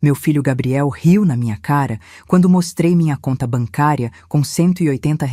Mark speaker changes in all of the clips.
Speaker 1: Meu filho Gabriel riu na minha cara quando mostrei minha conta bancária com R$ 180.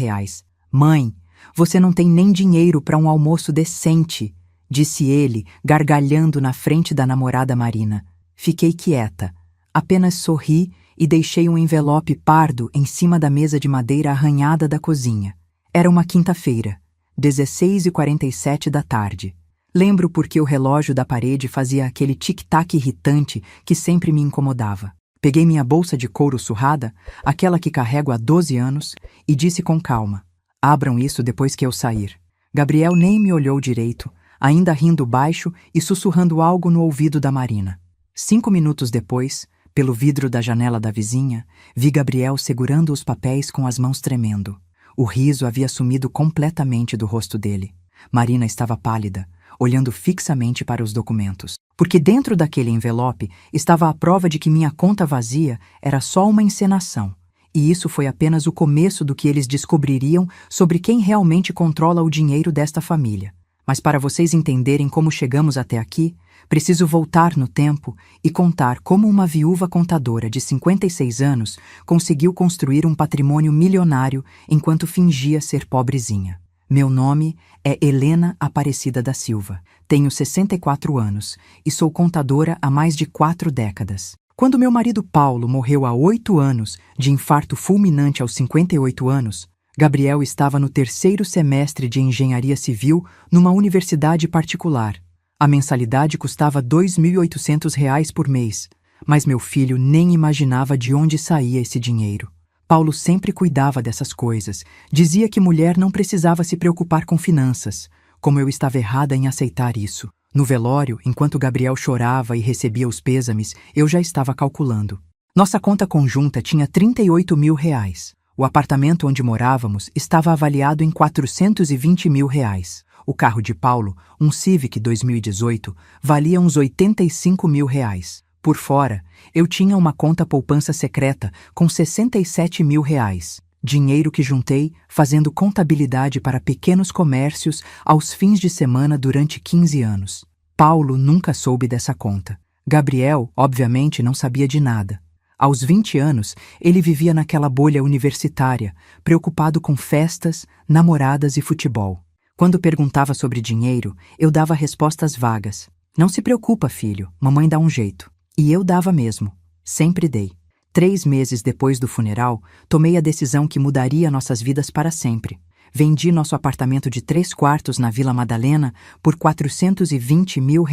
Speaker 1: Mãe, você não tem nem dinheiro para um almoço decente, disse ele, gargalhando na frente da namorada Marina. Fiquei quieta, apenas sorri e deixei um envelope pardo em cima da mesa de madeira arranhada da cozinha. Era uma quinta-feira, 16h47 da tarde. Lembro porque o relógio da parede fazia aquele tic-tac irritante que sempre me incomodava. Peguei minha bolsa de couro surrada, aquela que carrego há 12 anos, e disse com calma: abram isso depois que eu sair. Gabriel nem me olhou direito, ainda rindo baixo e sussurrando algo no ouvido da Marina. 5 minutos depois, pelo vidro da janela da vizinha, vi Gabriel segurando os papéis com as mãos tremendo. O riso havia sumido completamente do rosto dele. Marina estava pálida, olhando fixamente para os documentos, porque dentro daquele envelope estava a prova de que minha conta vazia era só uma encenação, e isso foi apenas o começo do que eles descobririam sobre quem realmente controla o dinheiro desta família. Mas para vocês entenderem como chegamos até aqui, preciso voltar no tempo e contar como uma viúva contadora de 56 anos conseguiu construir um patrimônio milionário enquanto fingia ser pobrezinha. Meu nome é Helena Aparecida da Silva, tenho 64 anos e sou contadora há mais de 4 décadas. Quando meu marido Paulo morreu há 8 anos, de infarto fulminante aos 58 anos, Gabriel estava no 3º semestre de engenharia civil numa universidade particular. A mensalidade custava R$ 2.800 por mês, mas meu filho nem imaginava de onde saía esse dinheiro. Paulo sempre cuidava dessas coisas, dizia que mulher não precisava se preocupar com finanças, como eu estava errada em aceitar isso. No velório, enquanto Gabriel chorava e recebia os pêsames, eu já estava calculando. Nossa conta conjunta tinha R$ 38 mil. O apartamento onde morávamos estava avaliado em R$ 420 mil. O carro de Paulo, um Civic 2018, valia uns R$ 85 mil. Por fora, eu tinha uma conta poupança secreta com R$ 67 mil, dinheiro que juntei fazendo contabilidade para pequenos comércios aos fins de semana durante 15 anos. Paulo nunca soube dessa conta. Gabriel, obviamente, não sabia de nada. Aos 20 anos, ele vivia naquela bolha universitária, preocupado com festas, namoradas e futebol. Quando perguntava sobre dinheiro, eu dava respostas vagas. Não se preocupa, filho, mamãe dá um jeito. E eu dava mesmo. Sempre dei. 3 meses depois do funeral, tomei a decisão que mudaria nossas vidas para sempre. Vendi nosso apartamento de 3 quartos na Vila Madalena por R$ 420 mil.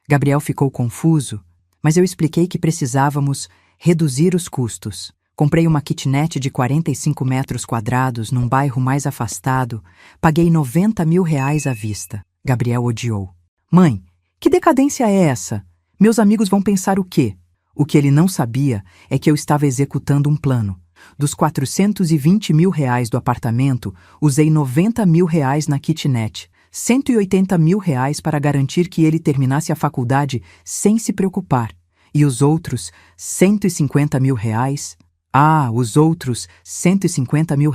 Speaker 1: Gabriel ficou confuso, mas eu expliquei que precisávamos reduzir os custos. Comprei uma kitnet de 45 metros quadrados num bairro mais afastado, paguei R$ 90 mil à vista. Gabriel odiou. Mãe, que decadência é essa? Meus amigos vão pensar o quê? O que ele não sabia é que eu estava executando um plano. Dos R$ 420 mil do apartamento, usei R$ 90 mil na kitnet, R$ 180 mil para garantir que ele terminasse a faculdade sem se preocupar. E os outros R$ 150 mil? Os outros R$ 150 mil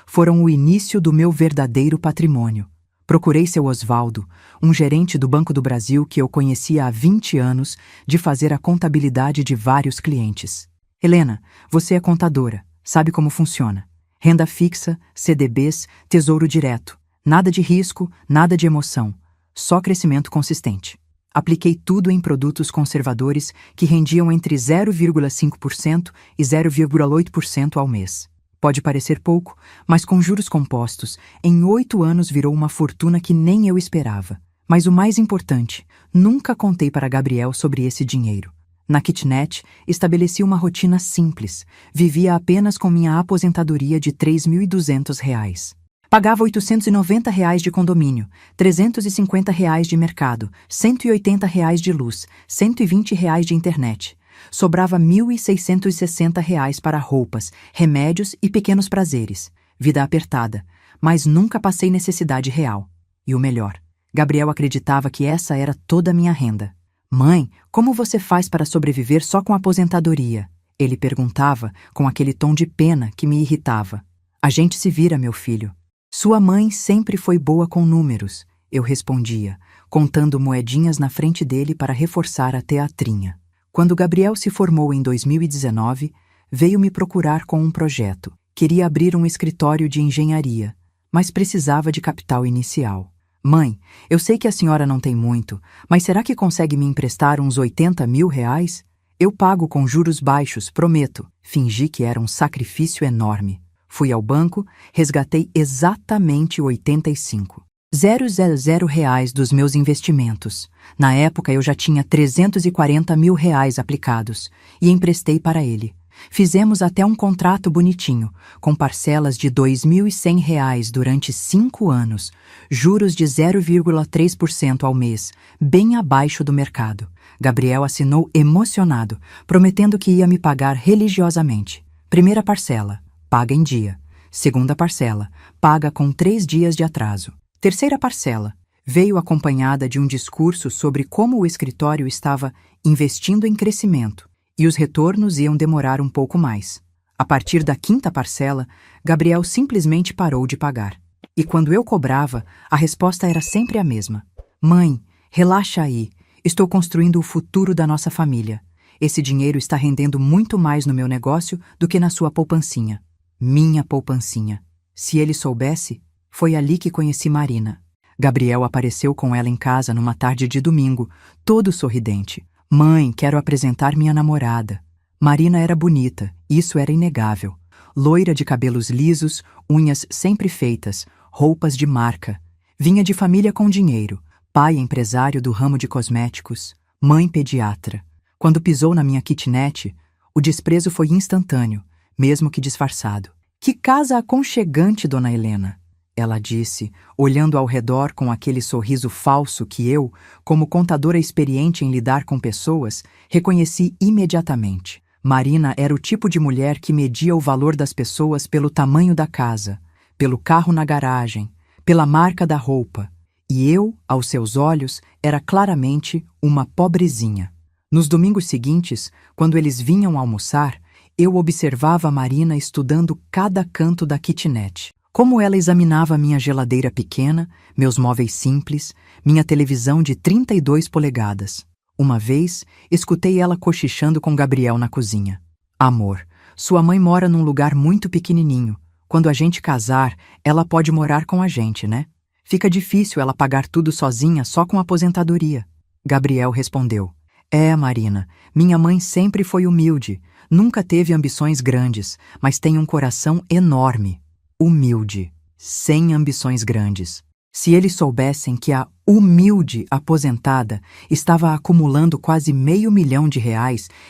Speaker 1: foram o início do meu verdadeiro patrimônio. Procurei seu Osvaldo, um gerente do Banco do Brasil que eu conhecia há 20 anos, de fazer a contabilidade de vários clientes. Helena, você é contadora, sabe como funciona. Renda fixa, CDBs, tesouro direto. Nada de risco, nada de emoção. Só crescimento consistente. Apliquei tudo em produtos conservadores que rendiam entre 0,5% e 0,8% ao mês. Pode parecer pouco, mas com juros compostos, em 8 anos virou uma fortuna que nem eu esperava. Mas o mais importante, nunca contei para Gabriel sobre esse dinheiro. Na kitnet, estabeleci uma rotina simples. Vivia apenas com minha aposentadoria de R$ 3.200. Pagava R$ 890 de condomínio, R$ 350 de mercado, R$ 180 de luz, R$ 120 de internet. Sobrava R$ 1.660 para roupas, remédios e pequenos prazeres. Vida apertada, mas nunca passei necessidade real. E o melhor, Gabriel acreditava que essa era toda a minha renda. Mãe, como você faz para sobreviver só com aposentadoria? Ele perguntava com aquele tom de pena que me irritava. A gente se vira, meu filho. Sua mãe sempre foi boa com números, eu respondia, contando moedinhas na frente dele para reforçar a teatrinha. Quando Gabriel se formou em 2019, veio me procurar com um projeto. Queria abrir um escritório de engenharia, mas precisava de capital inicial. Mãe, eu sei que a senhora não tem muito, mas será que consegue me emprestar uns 80 mil reais? Eu pago com juros baixos, prometo. Fingi que era um sacrifício enorme. Fui ao banco, resgatei exatamente 85.000 reais dos meus investimentos. Na época eu já tinha 340 mil reais aplicados e emprestei para ele. Fizemos até um contrato bonitinho, com parcelas de R$ 2.100 durante 5 anos, juros de 0,3% ao mês, bem abaixo do mercado. Gabriel assinou emocionado, prometendo que ia me pagar religiosamente. Primeira parcela, paga em dia. Segunda parcela, paga com 3 dias de atraso. Terceira parcela, veio acompanhada de um discurso sobre como o escritório estava investindo em crescimento e os retornos iam demorar um pouco mais. A partir da quinta parcela, Gabriel simplesmente parou de pagar. E quando eu cobrava, a resposta era sempre a mesma. Mãe, relaxa aí. Estou construindo o futuro da nossa família. Esse dinheiro está rendendo muito mais no meu negócio do que na sua poupancinha. Minha poupancinha. Se ele soubesse, foi ali que conheci Marina. Gabriel apareceu com ela em casa numa tarde de domingo, todo sorridente. Mãe, quero apresentar minha namorada. Marina era bonita, isso era inegável. Loira de cabelos lisos, unhas sempre feitas, roupas de marca. Vinha de família com dinheiro, pai empresário do ramo de cosméticos, mãe pediatra. Quando pisou na minha kitnet, o desprezo foi instantâneo, mesmo que disfarçado. Que casa aconchegante, dona Helena! Ela disse, olhando ao redor com aquele sorriso falso que eu, como contadora experiente em lidar com pessoas, reconheci imediatamente. Marina era o tipo de mulher que media o valor das pessoas pelo tamanho da casa, pelo carro na garagem, pela marca da roupa. E eu, aos seus olhos, era claramente uma pobrezinha. Nos domingos seguintes, quando eles vinham almoçar, eu observava a Marina estudando cada canto da kitnet. Como ela examinava minha geladeira pequena, meus móveis simples, minha televisão de 32 polegadas. Uma vez, escutei ela cochichando com Gabriel na cozinha. Amor, sua mãe mora num lugar muito pequenininho. Quando a gente casar, ela pode morar com a gente, né? Fica difícil ela pagar tudo sozinha só com aposentadoria. Gabriel respondeu. Marina, minha mãe sempre foi humilde, nunca teve ambições grandes, mas tem um coração enorme. Humilde, sem ambições grandes. Se eles soubessem que a humilde aposentada estava acumulando quase R$500 mil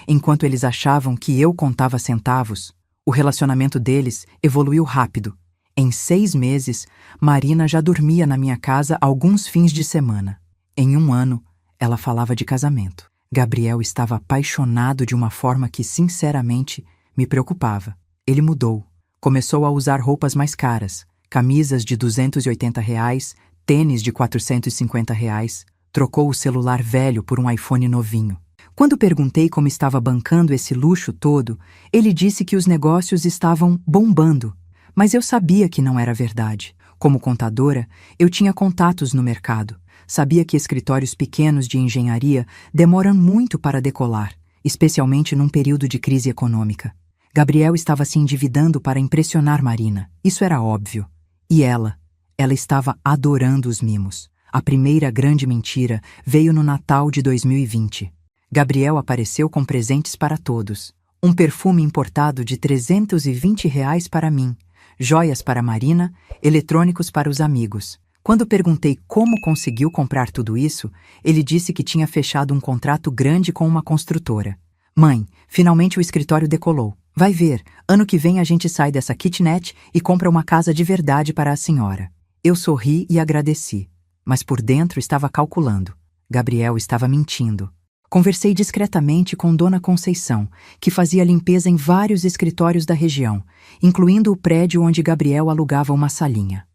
Speaker 1: enquanto eles achavam que eu contava centavos, o relacionamento deles evoluiu rápido. Em 6 meses, Marina já dormia na minha casa alguns fins de semana. Em 1 ano, ela falava de casamento. Gabriel estava apaixonado de uma forma que, sinceramente, me preocupava. Ele mudou. Começou a usar roupas mais caras, camisas de R$280, tênis de R$450, trocou o celular velho por um iPhone novinho. Quando perguntei como estava bancando esse luxo todo, ele disse que os negócios estavam bombando. Mas eu sabia que não era verdade. Como contadora, eu tinha contatos no mercado. Sabia que escritórios pequenos de engenharia demoram muito para decolar, especialmente num período de crise econômica. Gabriel estava se endividando para impressionar Marina, isso era óbvio. E ela estava adorando os mimos. A primeira grande mentira veio no Natal de 2020. Gabriel apareceu com presentes para todos. Um perfume importado de R$320 para mim, joias para Marina, eletrônicos para os amigos. Quando perguntei como conseguiu comprar tudo isso, ele disse que tinha fechado um contrato grande com uma construtora. Mãe, finalmente o escritório decolou. Vai ver, ano que vem a gente sai dessa kitnet e compra uma casa de verdade para a senhora. Eu sorri e agradeci, mas por dentro estava calculando. Gabriel estava mentindo. Conversei discretamente com Dona Conceição, que fazia limpeza em vários escritórios da região, incluindo o prédio onde Gabriel alugava uma salinha.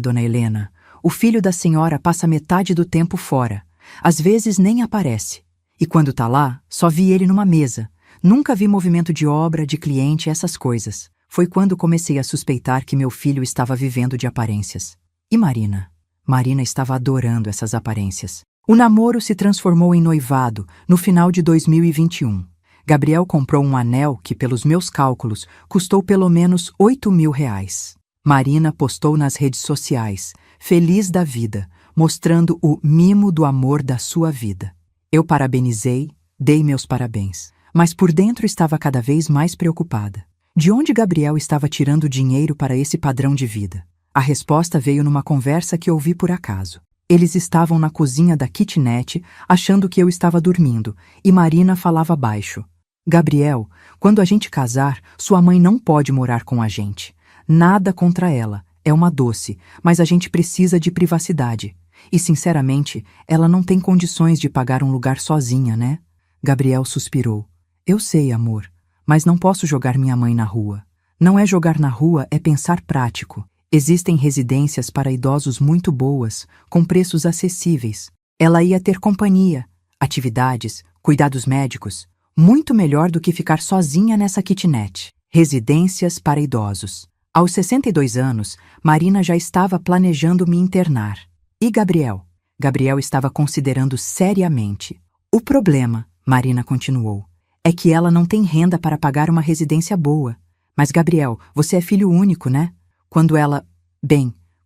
Speaker 1: Dona Helena, o filho da senhora passa metade do tempo fora. Às vezes nem aparece. E quando tá lá, só vi ele numa mesa. Nunca vi movimento de obra, de cliente, essas coisas. Foi quando comecei a suspeitar que meu filho estava vivendo de aparências. E Marina? Marina estava adorando essas aparências. O namoro se transformou em noivado no final de 2021. Gabriel comprou um anel que, pelos meus cálculos, custou pelo menos R$ 8.000. Marina postou nas redes sociais, feliz da vida, mostrando o mimo do amor da sua vida. Eu parabenizei, dei meus parabéns, mas por dentro estava cada vez mais preocupada. De onde Gabriel estava tirando dinheiro para esse padrão de vida? A resposta veio numa conversa que ouvi por acaso. Eles estavam na cozinha da kitnet, achando que eu estava dormindo, e Marina falava baixo. Gabriel, quando a gente casar, sua mãe não pode morar com a gente. Nada contra ela, é uma doce, mas a gente precisa de privacidade. E, sinceramente, ela não tem condições de pagar um lugar sozinha, né? Gabriel suspirou. Eu sei, amor, mas não posso jogar minha mãe na rua. Não é jogar na rua, é pensar prático. Existem residências para idosos muito boas, com preços acessíveis. Ela ia ter companhia, atividades, cuidados médicos, muito melhor do que ficar sozinha nessa kitnet. Residências para idosos. Aos 62 anos, Marina já estava planejando me internar. E Gabriel? Gabriel estava considerando seriamente. O problema, Marina continuou, é que ela não tem renda para pagar uma residência boa. Mas, Gabriel, você é filho único, né?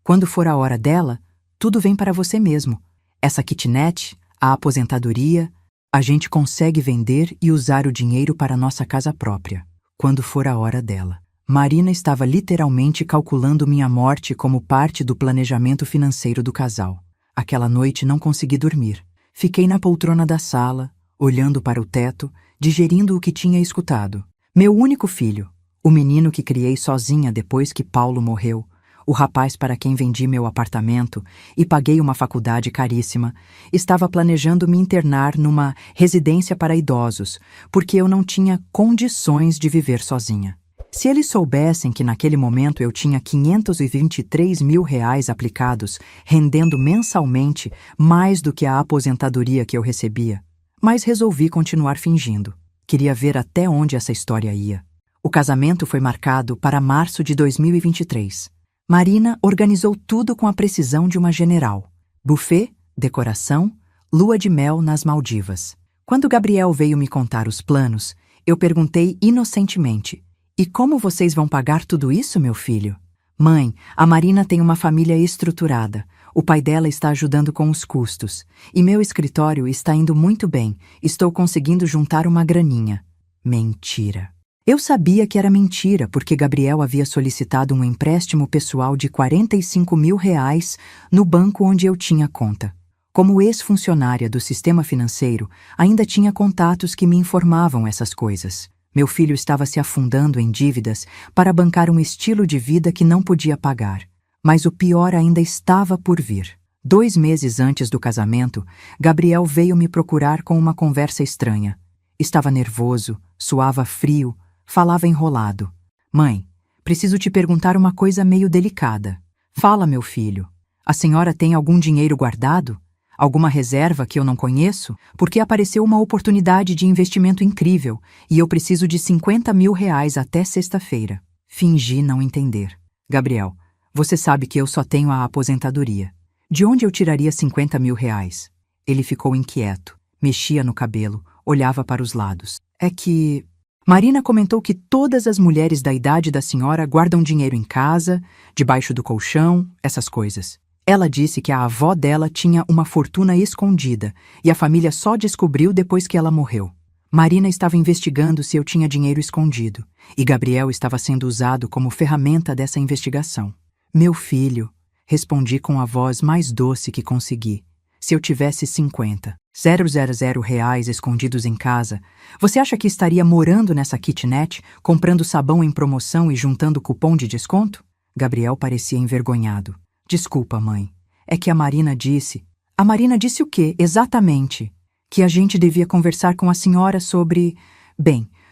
Speaker 1: Quando for a hora dela, tudo vem para você mesmo. Essa kitnet, a aposentadoria, a gente consegue vender e usar o dinheiro para nossa casa própria, quando for a hora dela. Marina estava literalmente calculando minha morte como parte do planejamento financeiro do casal. Aquela noite não consegui dormir. Fiquei na poltrona da sala, olhando para o teto, digerindo o que tinha escutado. Meu único filho, o menino que criei sozinha depois que Paulo morreu, o rapaz para quem vendi meu apartamento e paguei uma faculdade caríssima, estava planejando me internar numa residência para idosos, porque eu não tinha condições de viver sozinha. Se eles soubessem que naquele momento eu tinha R$ 523.000 aplicados, rendendo mensalmente mais do que a aposentadoria que eu recebia. Mas resolvi continuar fingindo. Queria ver até onde essa história ia. O casamento foi marcado para março de 2023. Marina organizou tudo com a precisão de uma general. Buffet, decoração, lua de mel nas Maldivas. Quando Gabriel veio me contar os planos, eu perguntei inocentemente: "E como vocês vão pagar tudo isso, meu filho?" "Mãe, a Marina tem uma família estruturada. O pai dela está ajudando com os custos. E meu escritório está indo muito bem. Estou conseguindo juntar uma graninha." Mentira. Eu sabia que era mentira, porque Gabriel havia solicitado um empréstimo pessoal de R$ 45.000 no banco onde eu tinha conta. Como ex-funcionária do sistema financeiro, ainda tinha contatos que me informavam essas coisas. Meu filho estava se afundando em dívidas para bancar um estilo de vida que não podia pagar. Mas o pior ainda estava por vir. 2 meses antes do casamento, Gabriel veio me procurar com uma conversa estranha. Estava nervoso, suava frio, falava enrolado. "Mãe, preciso te perguntar uma coisa meio delicada." "Fala, meu filho. A senhora tem algum dinheiro guardado? Alguma reserva que eu não conheço? Porque apareceu uma oportunidade de investimento incrível e eu preciso de R$ 50.000 até sexta-feira." Fingi não entender. "Gabriel, você sabe que eu só tenho a aposentadoria. De onde eu tiraria R$ 50.000? Ele ficou inquieto, mexia no cabelo, olhava para os lados. "É que..." Marina comentou que todas as mulheres da idade da senhora guardam dinheiro em casa, debaixo do colchão, essas coisas. Ela disse que a avó dela tinha uma fortuna escondida e a família só descobriu depois que ela morreu. Marina estava investigando se eu tinha dinheiro escondido e Gabriel estava sendo usado como ferramenta dessa investigação. "Meu filho", respondi com a voz mais doce que consegui. "Se eu tivesse 50.000 reais escondidos em casa, você acha que estaria morando nessa kitnet, comprando sabão em promoção e juntando cupom de desconto?" Gabriel parecia envergonhado. "Desculpa, mãe. É que a Marina disse..." "A Marina disse o quê, exatamente?" "Que a gente devia conversar com a senhora sobre...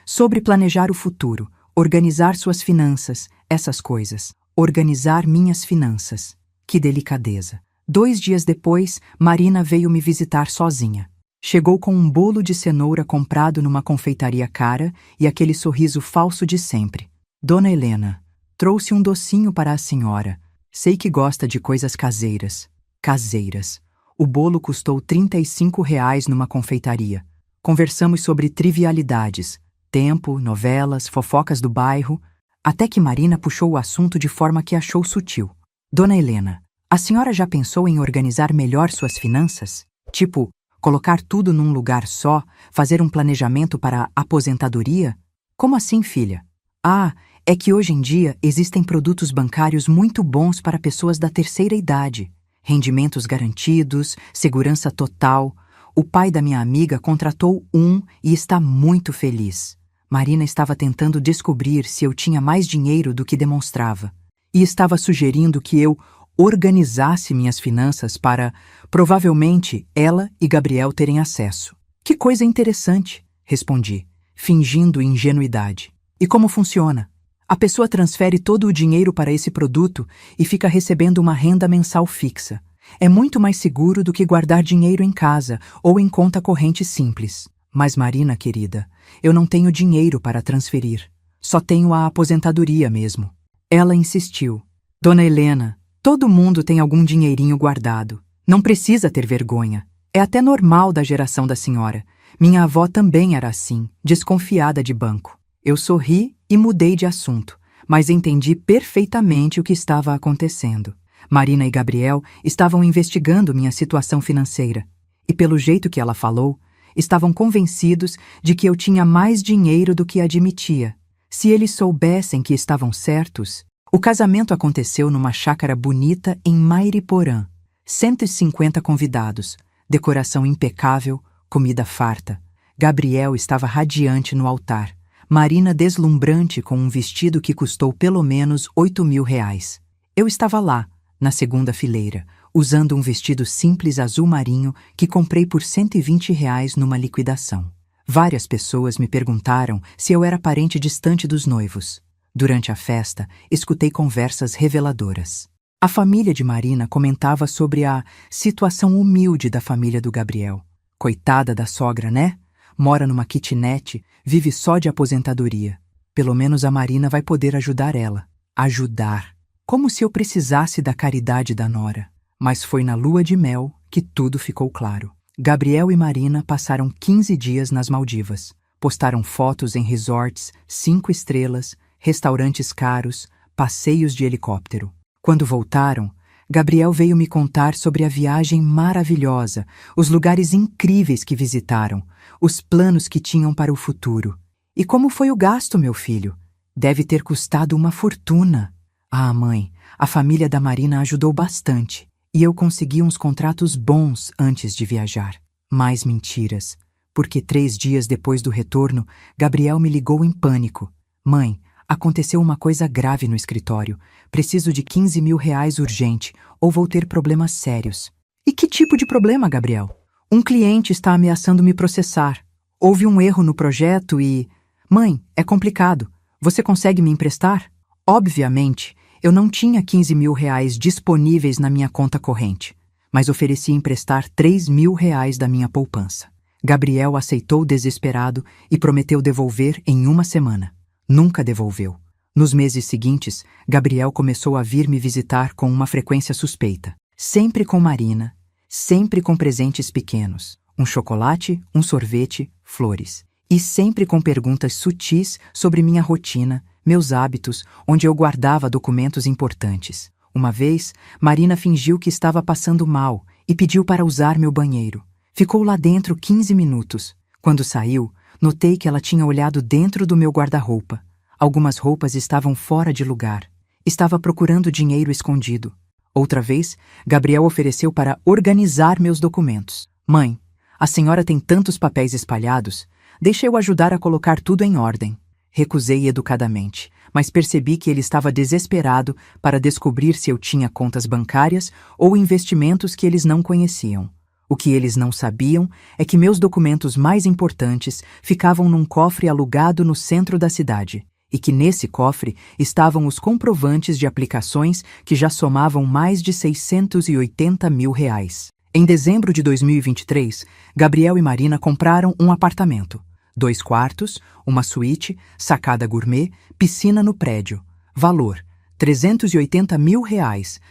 Speaker 1: sobre planejar o futuro, organizar suas finanças, essas coisas. Organizar minhas finanças." Que delicadeza. 2 dias depois, Marina veio me visitar sozinha. Chegou com um bolo de cenoura comprado numa confeitaria cara e aquele sorriso falso de sempre. "Dona Helena, trouxe um docinho para a senhora. Sei que gosta de coisas caseiras." Caseiras. O bolo custou R$ 35 numa confeitaria. Conversamos sobre trivialidades, tempo, novelas, fofocas do bairro, até que Marina puxou o assunto de forma que achou sutil. Dona Helena, a senhora já pensou em organizar melhor suas finanças? Tipo, colocar tudo num lugar só, fazer um planejamento para a aposentadoria? Como assim, filha? Ah, é que hoje em dia existem produtos bancários muito bons para pessoas da terceira idade. Rendimentos garantidos, segurança total. O pai da minha amiga contratou um e está muito feliz. Marina estava tentando descobrir se eu tinha mais dinheiro do que demonstrava. E estava sugerindo que eu organizasse minhas finanças para, provavelmente, ela e Gabriel terem acesso. Que coisa interessante, respondi, fingindo ingenuidade. E como funciona? A pessoa transfere todo o dinheiro para esse produto e fica recebendo uma renda mensal fixa. É muito mais seguro do que guardar dinheiro em casa ou em conta corrente simples. Mas, Marina, querida, eu não tenho dinheiro para transferir. Só tenho a aposentadoria mesmo. Ela insistiu. Dona Helena, todo mundo tem algum dinheirinho guardado. Não precisa ter vergonha. É até normal da geração da senhora. Minha avó também era assim, desconfiada de banco. Eu sorri e mudei de assunto, mas entendi perfeitamente o que estava acontecendo. Marina e Gabriel estavam investigando minha situação financeira e, pelo jeito que ela falou, estavam convencidos de que eu tinha mais dinheiro do que admitia. Se eles soubessem que estavam certos... O casamento aconteceu numa chácara bonita em Mairiporã. 150 convidados, decoração impecável, comida farta. Gabriel estava radiante no altar. Marina deslumbrante com um vestido que custou pelo menos R$ 8.000. Eu estava lá, na segunda fileira, usando um vestido simples azul marinho que comprei por R$ 120 numa liquidação. Várias pessoas me perguntaram se eu era parente distante dos noivos. Durante a festa, escutei conversas reveladoras. A família de Marina comentava sobre a situação humilde da família do Gabriel. Coitada da sogra, né? Mora numa kitnet, vive só de aposentadoria. Pelo menos a Marina vai poder ajudar ela. Ajudar. Como se eu precisasse da caridade da nora. Mas foi na lua de mel que tudo ficou claro. Gabriel e Marina passaram 15 dias nas Maldivas. Postaram fotos em resorts 5 estrelas, restaurantes caros, passeios de helicóptero. Quando voltaram, Gabriel veio me contar sobre a viagem maravilhosa, os lugares incríveis que visitaram, os planos que tinham para o futuro. E como foi o gasto, meu filho? Deve ter custado uma fortuna. Ah, mãe, a família da Marina ajudou bastante e eu consegui uns contratos bons antes de viajar. Mais mentiras, porque 3 dias depois do retorno, Gabriel me ligou em pânico. Mãe, aconteceu uma coisa grave no escritório. Preciso de R$ 15.000 urgente, ou vou ter problemas sérios. E que tipo de problema, Gabriel? Um cliente está ameaçando me processar. Houve um erro no projeto e... Mãe, é complicado. Você consegue me emprestar? Obviamente, eu não tinha R$ 15.000 disponíveis na minha conta corrente, mas ofereci emprestar R$ 3.000 da minha poupança. Gabriel aceitou desesperado e prometeu devolver em 1 semana. Nunca devolveu. Nos meses seguintes, Gabriel começou a vir me visitar com uma frequência suspeita. Sempre com Marina, sempre com presentes pequenos. Um chocolate, um sorvete, flores. E sempre com perguntas sutis sobre minha rotina, meus hábitos, onde eu guardava documentos importantes. Uma vez, Marina fingiu que estava passando mal e pediu para usar meu banheiro. Ficou lá dentro 15 minutos. Quando saiu, notei que ela tinha olhado dentro do meu guarda-roupa. Algumas roupas estavam fora de lugar. Estava procurando dinheiro escondido. Outra vez, Gabriel ofereceu para organizar meus documentos. Mãe, a senhora tem tantos papéis espalhados. Deixa eu ajudar a colocar tudo em ordem. Recusei educadamente, mas percebi que ele estava desesperado para descobrir se eu tinha contas bancárias ou investimentos que eles não conheciam. O que eles não sabiam é que meus documentos mais importantes ficavam num cofre alugado no centro da cidade, e que nesse cofre estavam os comprovantes de aplicações que já somavam mais de R$ 680.000. Em dezembro de 2023, Gabriel e Marina compraram um apartamento. 2 quartos, uma suíte, sacada gourmet, piscina no prédio. Valor: R$ 380 mil,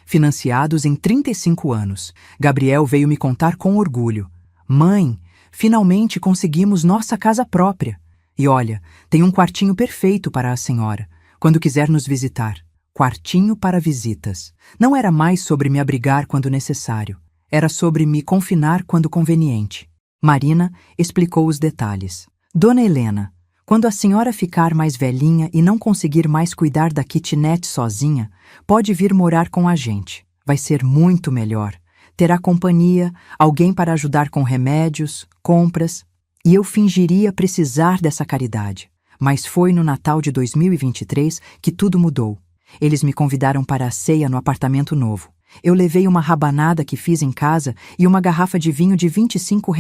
Speaker 1: financiados em 35 anos. Gabriel veio me contar com orgulho. Mãe, finalmente conseguimos nossa casa própria. E olha, tem um quartinho perfeito para a senhora, quando quiser nos visitar. Quartinho para visitas. Não era mais sobre me abrigar quando necessário. Era sobre me confinar quando conveniente. Marina explicou os detalhes. Dona Helena, quando a senhora ficar mais velhinha e não conseguir mais cuidar da kitnet sozinha, pode vir morar com a gente. Vai ser muito melhor. Terá companhia, alguém para ajudar com remédios, compras. E eu fingiria precisar dessa caridade. Mas foi no Natal de 2023 que tudo mudou. Eles me convidaram para a ceia no apartamento novo. Eu levei uma rabanada que fiz em casa e uma garrafa de vinho de R$ 25.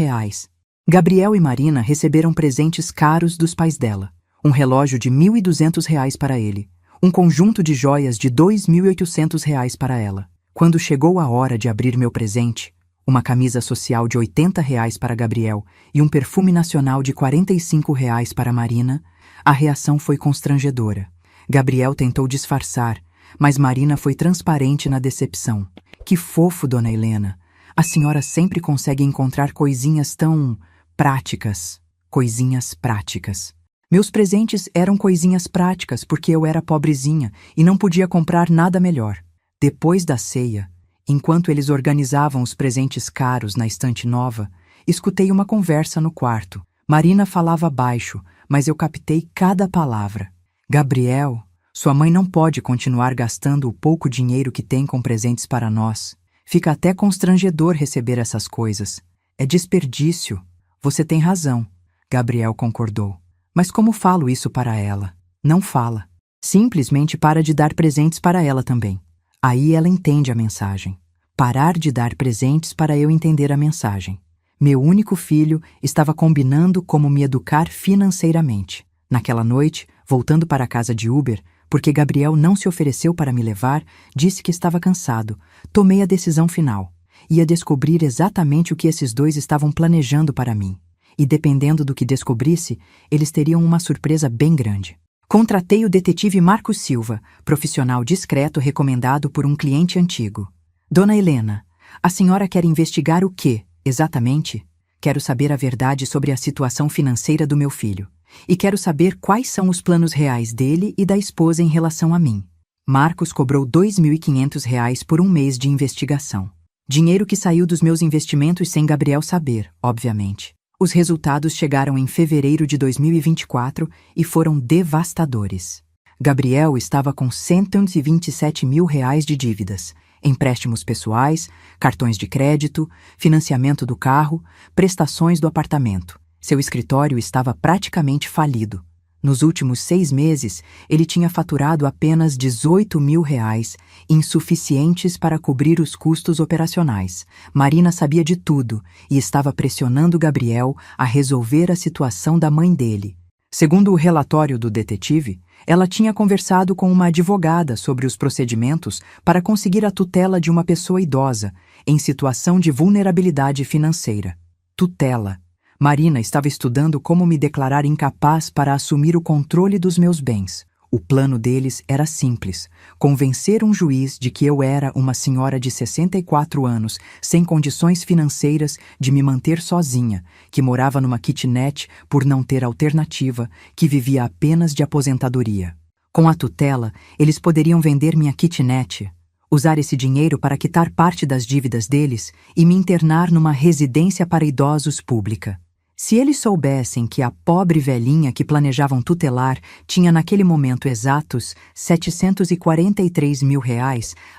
Speaker 1: Gabriel e Marina receberam presentes caros dos pais dela. Um relógio de R$ 1.200 para ele. Um conjunto de joias de R$ 2.800 para ela. Quando chegou a hora de abrir meu presente, uma camisa social de R$ 80 para Gabriel e um perfume nacional de R$ 45 para Marina, a reação foi constrangedora. Gabriel tentou disfarçar, mas Marina foi transparente na decepção. Que fofo, dona Helena. A senhora sempre consegue encontrar coisinhas tão práticas. Coisinhas práticas. Meus presentes eram coisinhas práticas porque eu era pobrezinha e não podia comprar nada melhor. Depois da ceia, enquanto eles organizavam os presentes caros na estante nova, escutei uma conversa no quarto. Marina falava baixo, mas eu captei cada palavra. Gabriel, sua mãe não pode continuar gastando o pouco dinheiro que tem com presentes para nós. Fica até constrangedor receber essas coisas. É desperdício. Você tem razão. Gabriel concordou. Mas como falo isso para ela? Não fala. Simplesmente para de dar presentes para ela também. Aí ela entende a mensagem. Parar de dar presentes para eu entender a mensagem. Meu único filho estava combinando como me educar financeiramente. Naquela noite, voltando para a casa de Uber, porque Gabriel não se ofereceu para me levar, disse que estava cansado. Tomei a decisão final. Ia descobrir exatamente o que esses dois estavam planejando para mim. E dependendo do que descobrisse, eles teriam uma surpresa bem grande. Contratei o detetive Marcos Silva, profissional discreto recomendado por um cliente antigo. Dona Helena, a senhora quer investigar o quê, exatamente? Quero saber a verdade sobre a situação financeira do meu filho. E quero saber quais são os planos reais dele e da esposa em relação a mim. Marcos cobrou R$ 2.500 por um mês de investigação. Dinheiro que saiu dos meus investimentos sem Gabriel saber, obviamente. Os resultados chegaram em fevereiro de 2024 e foram devastadores. Gabriel estava com R$ 127 mil de dívidas, empréstimos pessoais, cartões de crédito, financiamento do carro, prestações do apartamento. Seu escritório estava praticamente falido. Nos últimos 6 meses, ele tinha faturado apenas R$ 18 mil, insuficientes para cobrir os custos operacionais. Marina sabia de tudo e estava pressionando Gabriel a resolver a situação da mãe dele. Segundo o relatório do detetive, ela tinha conversado com uma advogada sobre os procedimentos para conseguir a tutela de uma pessoa idosa em situação de vulnerabilidade financeira. Tutela. Marina estava estudando como me declarar incapaz para assumir o controle dos meus bens. O plano deles era simples: convencer um juiz de que eu era uma senhora de 64 anos, sem condições financeiras de me manter sozinha, que morava numa kitnet por não ter alternativa, que vivia apenas de aposentadoria. Com a tutela, eles poderiam vender minha kitnet, usar esse dinheiro para quitar parte das dívidas deles e me internar numa residência para idosos pública. Se eles soubessem que a pobre velhinha que planejavam tutelar tinha naquele momento exatos R$ 743 mil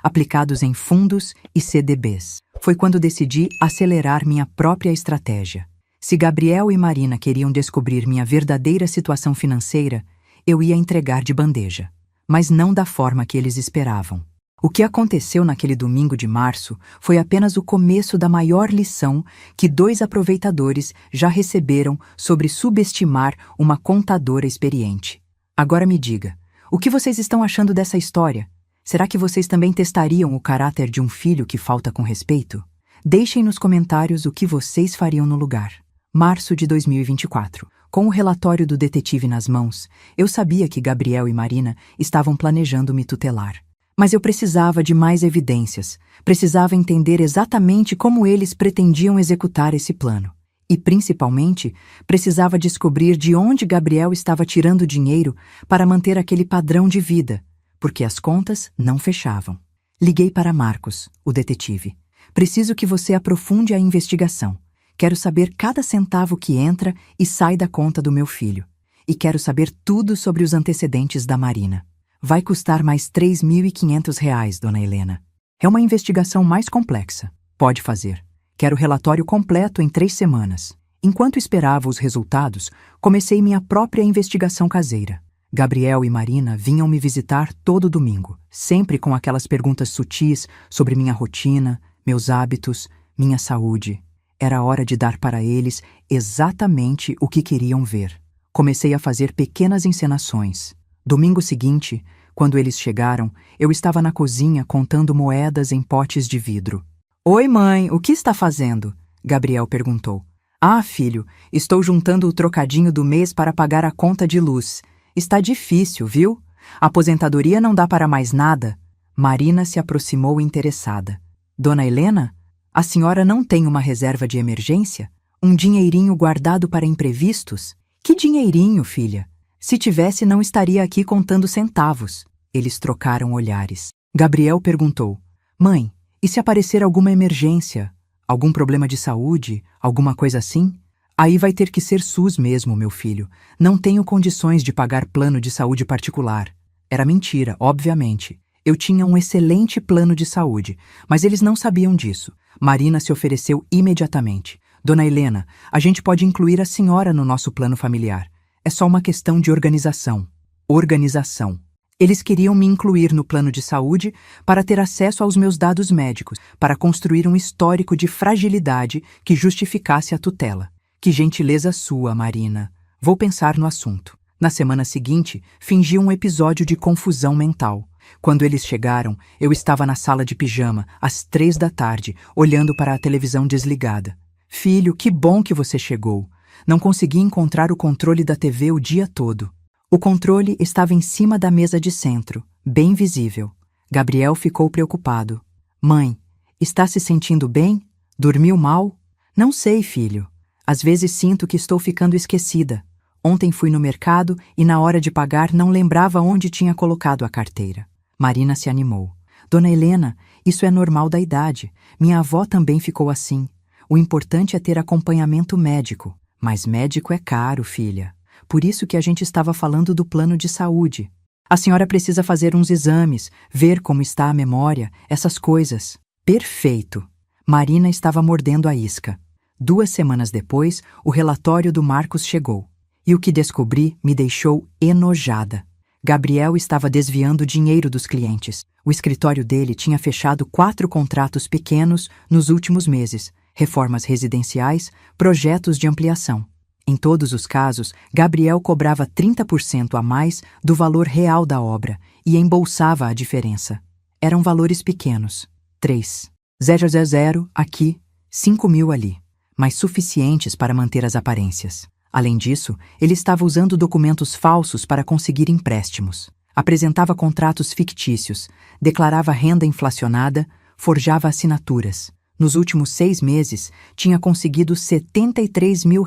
Speaker 1: aplicados em fundos e CDBs, foi quando decidi acelerar minha própria estratégia. Se Gabriel e Marina queriam descobrir minha verdadeira situação financeira, eu ia entregar de bandeja, mas não da forma que eles esperavam. O que aconteceu naquele domingo de março foi apenas o começo da maior lição que 2 aproveitadores já receberam sobre subestimar uma contadora experiente. Agora me diga, o que vocês estão achando dessa história? Será que vocês também testariam o caráter de um filho que falta com respeito? Deixem nos comentários o que vocês fariam no lugar. Março de 2024. Com o relatório do detetive nas mãos, eu sabia que Gabriel e Marina estavam planejando me tutelar. Mas eu precisava de mais evidências, precisava entender exatamente como eles pretendiam executar esse plano. E, principalmente, precisava descobrir de onde Gabriel estava tirando dinheiro para manter aquele padrão de vida, porque as contas não fechavam. Liguei para Marcos, o detetive. Preciso que você aprofunde a investigação. Quero saber cada centavo que entra e sai da conta do meu filho. E quero saber tudo sobre os antecedentes da Marina. Vai custar mais R$ 3.500, dona Helena. É uma investigação mais complexa. Pode fazer. Quero o relatório completo em 3 semanas. Enquanto esperava os resultados, comecei minha própria investigação caseira. Gabriel e Marina vinham me visitar todo domingo, sempre com aquelas perguntas sutis sobre minha rotina, meus hábitos, minha saúde. Era hora de dar para eles exatamente o que queriam ver. Comecei a fazer pequenas encenações. Domingo seguinte, quando eles chegaram, eu estava na cozinha contando moedas em potes de vidro. "Oi, mãe, o que está fazendo?" Gabriel perguntou. "Ah, filho, estou juntando o trocadinho do mês para pagar a conta de luz. Está difícil, viu? A aposentadoria não dá para mais nada." Marina se aproximou interessada. "Dona Helena, a senhora não tem uma reserva de emergência? Um dinheirinho guardado para imprevistos?" "Que dinheirinho, filha? Se tivesse, não estaria aqui contando centavos." Eles trocaram olhares. Gabriel perguntou: "Mãe, e se aparecer alguma emergência? Algum problema de saúde? Alguma coisa assim?" "Aí vai ter que ser SUS mesmo, meu filho. Não tenho condições de pagar plano de saúde particular." Era mentira, obviamente. Eu tinha um excelente plano de saúde, mas eles não sabiam disso. Marina se ofereceu imediatamente. "Dona Helena, a gente pode incluir a senhora no nosso plano familiar. É só uma questão de organização." Organização. Eles queriam me incluir no plano de saúde para ter acesso aos meus dados médicos, para construir um histórico de fragilidade que justificasse a tutela. "Que gentileza sua, Marina. Vou pensar no assunto." Na semana seguinte, fingi um episódio de confusão mental. Quando eles chegaram, eu estava na sala de pijama, às 3 da tarde, olhando para a televisão desligada. "Filho, que bom que você chegou. Não consegui encontrar o controle da TV o dia todo." O controle estava em cima da mesa de centro, bem visível. Gabriel ficou preocupado. "Mãe, está se sentindo bem? Dormiu mal?" "Não sei, filho. Às vezes sinto que estou ficando esquecida. Ontem fui no mercado e na hora de pagar não lembrava onde tinha colocado a carteira." Marina se animou. "Dona Helena, isso é normal da idade. Minha avó também ficou assim. O importante é ter acompanhamento médico. Mas médico é caro, filha. Por isso que a gente estava falando do plano de saúde. A senhora precisa fazer uns exames, ver como está a memória, essas coisas." "Perfeito." Marina estava mordendo a isca. 2 semanas depois, o relatório do Marcos chegou. E o que descobri me deixou enojada. Gabriel estava desviando dinheiro dos clientes. O escritório dele tinha fechado 4 contratos pequenos nos últimos meses, reformas residenciais, projetos de ampliação. Em todos os casos, Gabriel cobrava 30% a mais do valor real da obra e embolsava a diferença. Eram valores pequenos. 3.000 aqui, 5.000 ali, mas suficientes para manter as aparências. Além disso, ele estava usando documentos falsos para conseguir empréstimos. Apresentava contratos fictícios, declarava renda inflacionada, forjava assinaturas. Nos últimos 6 meses, tinha conseguido R$ 73 mil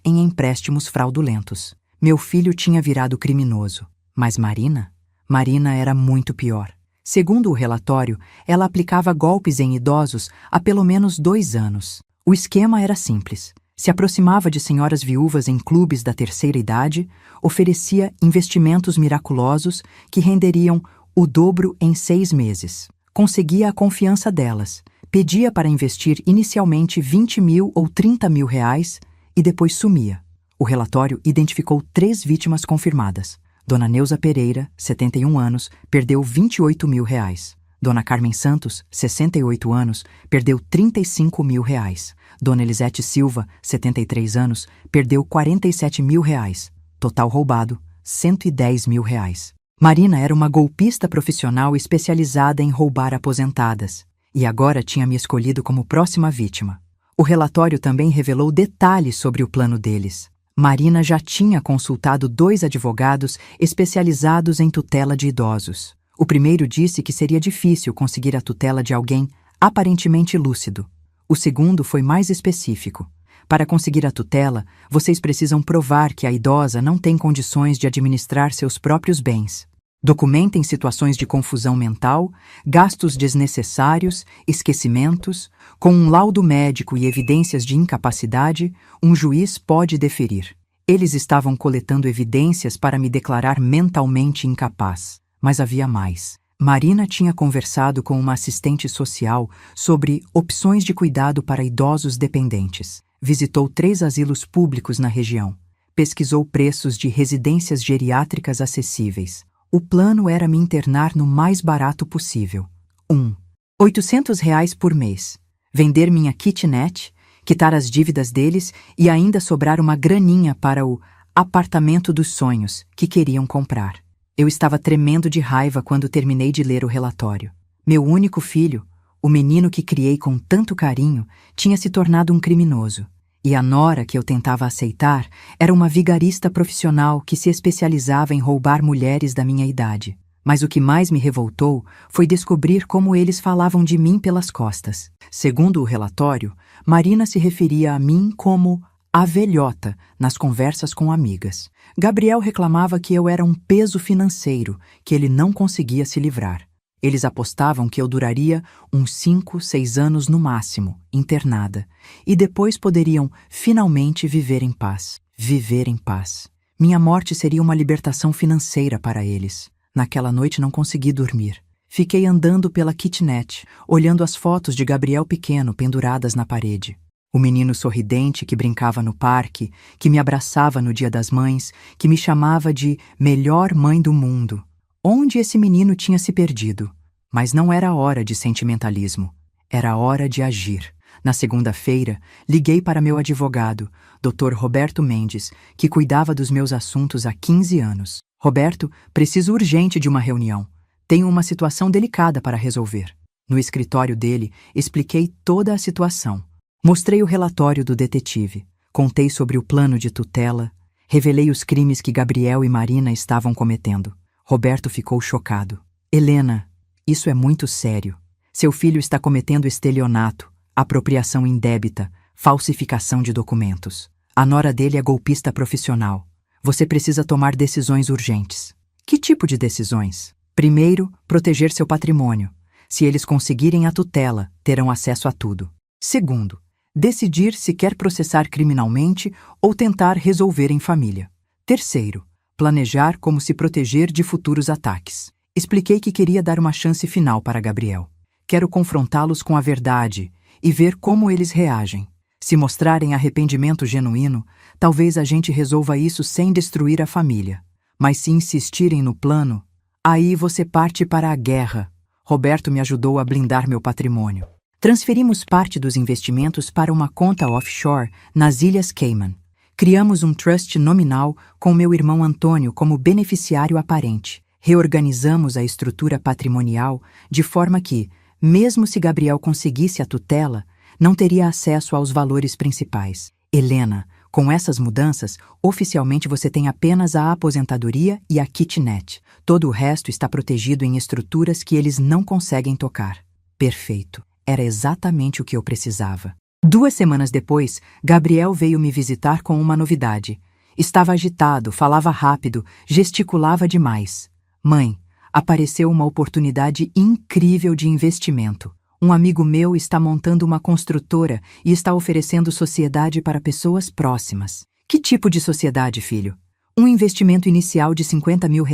Speaker 1: em empréstimos fraudulentos. Meu filho tinha virado criminoso. Mas Marina? Marina era muito pior. Segundo o relatório, ela aplicava golpes em idosos há pelo menos 2 anos. O esquema era simples. Se aproximava de senhoras viúvas em clubes da terceira idade, oferecia investimentos miraculosos que renderiam o dobro em 6 meses. Conseguia a confiança delas, pedia para investir inicialmente 20 mil ou 30 mil reais e depois sumia. O relatório identificou 3 vítimas confirmadas. Dona Neuza Pereira, 71 anos, perdeu 28 mil reais. Dona Carmen Santos, 68 anos, perdeu 35 mil reais. Dona Elisete Silva, 73 anos, perdeu 47 mil reais. Total roubado, 110 mil reais. Marina era uma golpista profissional especializada em roubar aposentadas. E agora tinha me escolhido como próxima vítima. O relatório também revelou detalhes sobre o plano deles. Marina já tinha consultado 2 advogados especializados em tutela de idosos. O primeiro disse que seria difícil conseguir a tutela de alguém aparentemente lúcido. O segundo foi mais específico. Para conseguir a tutela, vocês precisam provar que a idosa não tem condições de administrar seus próprios bens. Documentem situações de confusão mental, gastos desnecessários, esquecimentos. Com um laudo médico e evidências de incapacidade, um juiz pode deferir. Eles estavam coletando evidências para me declarar mentalmente incapaz. Mas havia mais. Marina tinha conversado com uma assistente social sobre opções de cuidado para idosos dependentes. Visitou 3 asilos públicos na região. Pesquisou preços de residências geriátricas acessíveis. O plano era me internar no mais barato possível. R$800 por mês. Vender minha kitnet, quitar as dívidas deles e ainda sobrar uma graninha para o apartamento dos sonhos que queriam comprar. Eu estava tremendo de raiva quando terminei de ler o relatório. Meu único filho, o menino que criei com tanto carinho, tinha se tornado um criminoso. E a nora que eu tentava aceitar era uma vigarista profissional que se especializava em roubar mulheres da minha idade. Mas o que mais me revoltou foi descobrir como eles falavam de mim pelas costas. Segundo o relatório, Marina se referia a mim como a velhota nas conversas com amigas. Gabriel reclamava que eu era um peso financeiro, que ele não conseguia se livrar. Eles apostavam que eu duraria uns 5, 6 anos no máximo, internada, e depois poderiam finalmente viver em paz. Viver em paz. Minha morte seria uma libertação financeira para eles. Naquela noite não consegui dormir. Fiquei andando pela kitnet, olhando as fotos de Gabriel pequeno penduradas na parede. O menino sorridente que brincava no parque, que me abraçava no Dia das Mães, que me chamava de melhor mãe do mundo. Onde esse menino tinha se perdido? Mas não era hora de sentimentalismo. Era hora de agir. Na segunda-feira, liguei para meu advogado, Dr. Roberto Mendes, que cuidava dos meus assuntos há 15 anos. Roberto, preciso urgente de uma reunião. Tenho uma situação delicada para resolver. No escritório dele, expliquei toda a situação. Mostrei o relatório do detetive, contei sobre o plano de tutela, revelei os crimes que Gabriel e Marina estavam cometendo. Roberto ficou chocado. Helena, isso é muito sério. Seu filho está cometendo estelionato, apropriação indébita, falsificação de documentos. A nora dele é golpista profissional. Você precisa tomar decisões urgentes. Que tipo de decisões? Primeiro, proteger seu patrimônio. Se eles conseguirem a tutela, terão acesso a tudo. Segundo, decidir se quer processar criminalmente ou tentar resolver em família. Terceiro, planejar como se proteger de futuros ataques. Expliquei que queria dar uma chance final para Gabriel. Quero confrontá-los com a verdade e ver como eles reagem. Se mostrarem arrependimento genuíno, talvez a gente resolva isso sem destruir a família. Mas se insistirem no plano, aí você parte para a guerra. Roberto me ajudou a blindar meu patrimônio. Transferimos parte dos investimentos para uma conta offshore nas Ilhas Cayman. Criamos um trust nominal com meu irmão Antônio como beneficiário aparente. Reorganizamos a estrutura patrimonial de forma que, mesmo se Gabriel conseguisse a tutela, não teria acesso aos valores principais. Helena, com essas mudanças, oficialmente você tem apenas a aposentadoria e a kitnet. Todo o resto está protegido em estruturas que eles não conseguem tocar. Perfeito. Era exatamente o que eu precisava. 2 semanas depois, Gabriel veio me visitar com uma novidade. Estava agitado, falava rápido, gesticulava demais. Mãe, apareceu uma oportunidade incrível de investimento. Um amigo meu está montando uma construtora e está oferecendo sociedade para pessoas próximas. Que tipo de sociedade, filho? Um investimento inicial de R$50 mil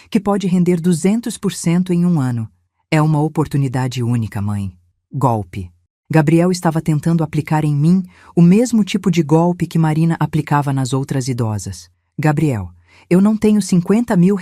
Speaker 1: que pode render 200% em um ano. É uma oportunidade única, mãe. Golpe. Gabriel estava tentando aplicar em mim o mesmo tipo de golpe que Marina aplicava nas outras idosas. Gabriel, eu não tenho R$50 mil.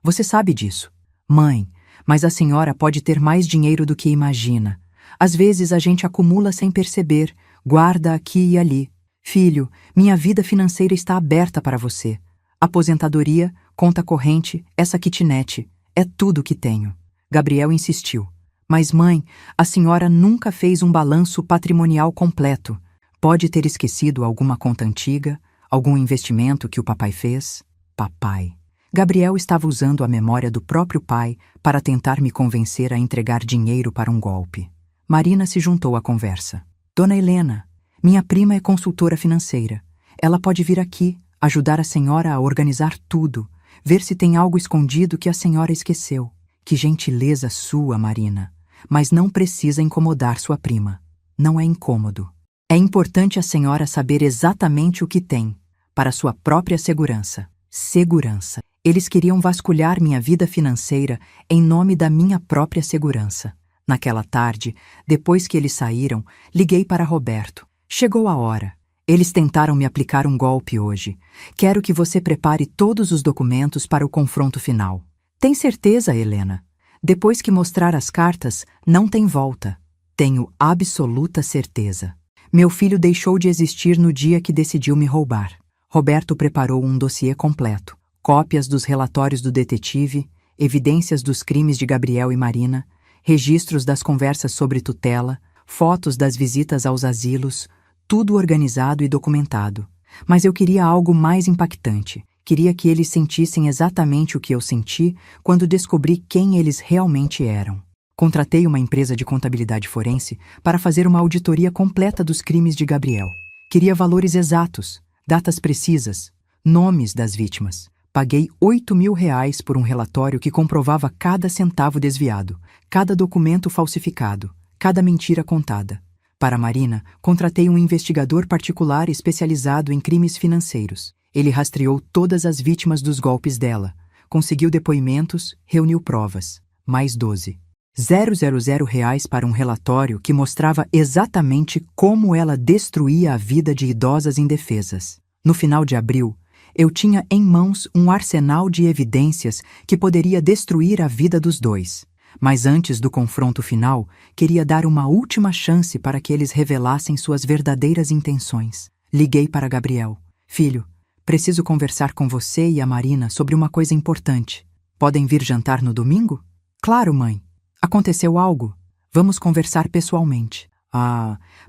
Speaker 1: Você sabe disso. Mãe, mas a senhora pode ter mais dinheiro do que imagina. Às vezes a gente acumula sem perceber, guarda aqui e ali. Filho, minha vida financeira está aberta para você. Aposentadoria, conta corrente, essa kitnet, é tudo que tenho. Gabriel insistiu. Mas mãe, a senhora nunca fez um balanço patrimonial completo. Pode ter esquecido alguma conta antiga, algum investimento que o papai fez? Papai. Gabriel estava usando a memória do próprio pai para tentar me convencer a entregar dinheiro para um golpe. Marina se juntou à conversa. Dona Helena, minha prima é consultora financeira. Ela pode vir aqui, ajudar a senhora a organizar tudo, ver se tem algo escondido que a senhora esqueceu. Que gentileza sua, Marina. Mas não precisa incomodar sua prima. Não é incômodo. É importante a senhora saber exatamente o que tem, para sua própria segurança. Segurança. Eles queriam vasculhar minha vida financeira em nome da minha própria segurança. Naquela tarde, depois que eles saíram, liguei para Roberto. Chegou a hora. Eles tentaram me aplicar um golpe hoje. Quero que você prepare todos os documentos para o confronto final. Tem certeza, Helena? Depois que mostrar as cartas, não tem volta. Tenho absoluta certeza. Meu filho deixou de existir no dia que decidiu me roubar. Roberto preparou um dossiê completo. Cópias dos relatórios do detetive, evidências dos crimes de Gabriel e Marina, registros das conversas sobre tutela, fotos das visitas aos asilos, tudo organizado e documentado. Mas eu queria algo mais impactante. Queria que eles sentissem exatamente o que eu senti quando descobri quem eles realmente eram. Contratei uma empresa de contabilidade forense para fazer uma auditoria completa dos crimes de Gabriel. Queria valores exatos, datas precisas, nomes das vítimas. Paguei R$ 8.000 por um relatório que comprovava cada centavo desviado, cada documento falsificado, cada mentira contada. Para Marina, contratei um investigador particular especializado em crimes financeiros. Ele rastreou todas as vítimas dos golpes dela, conseguiu depoimentos, reuniu provas. Mais 12.000 reais para um relatório que mostrava exatamente como ela destruía a vida de idosas indefesas. No final de abril, eu tinha em mãos um arsenal de evidências que poderia destruir a vida dos dois. Mas antes do confronto final, queria dar uma última chance para que eles revelassem suas verdadeiras intenções. Liguei para Gabriel. Filho, preciso conversar com você e a Marina sobre uma coisa importante. Podem vir jantar no domingo? Claro, mãe. Aconteceu algo? Vamos conversar pessoalmente.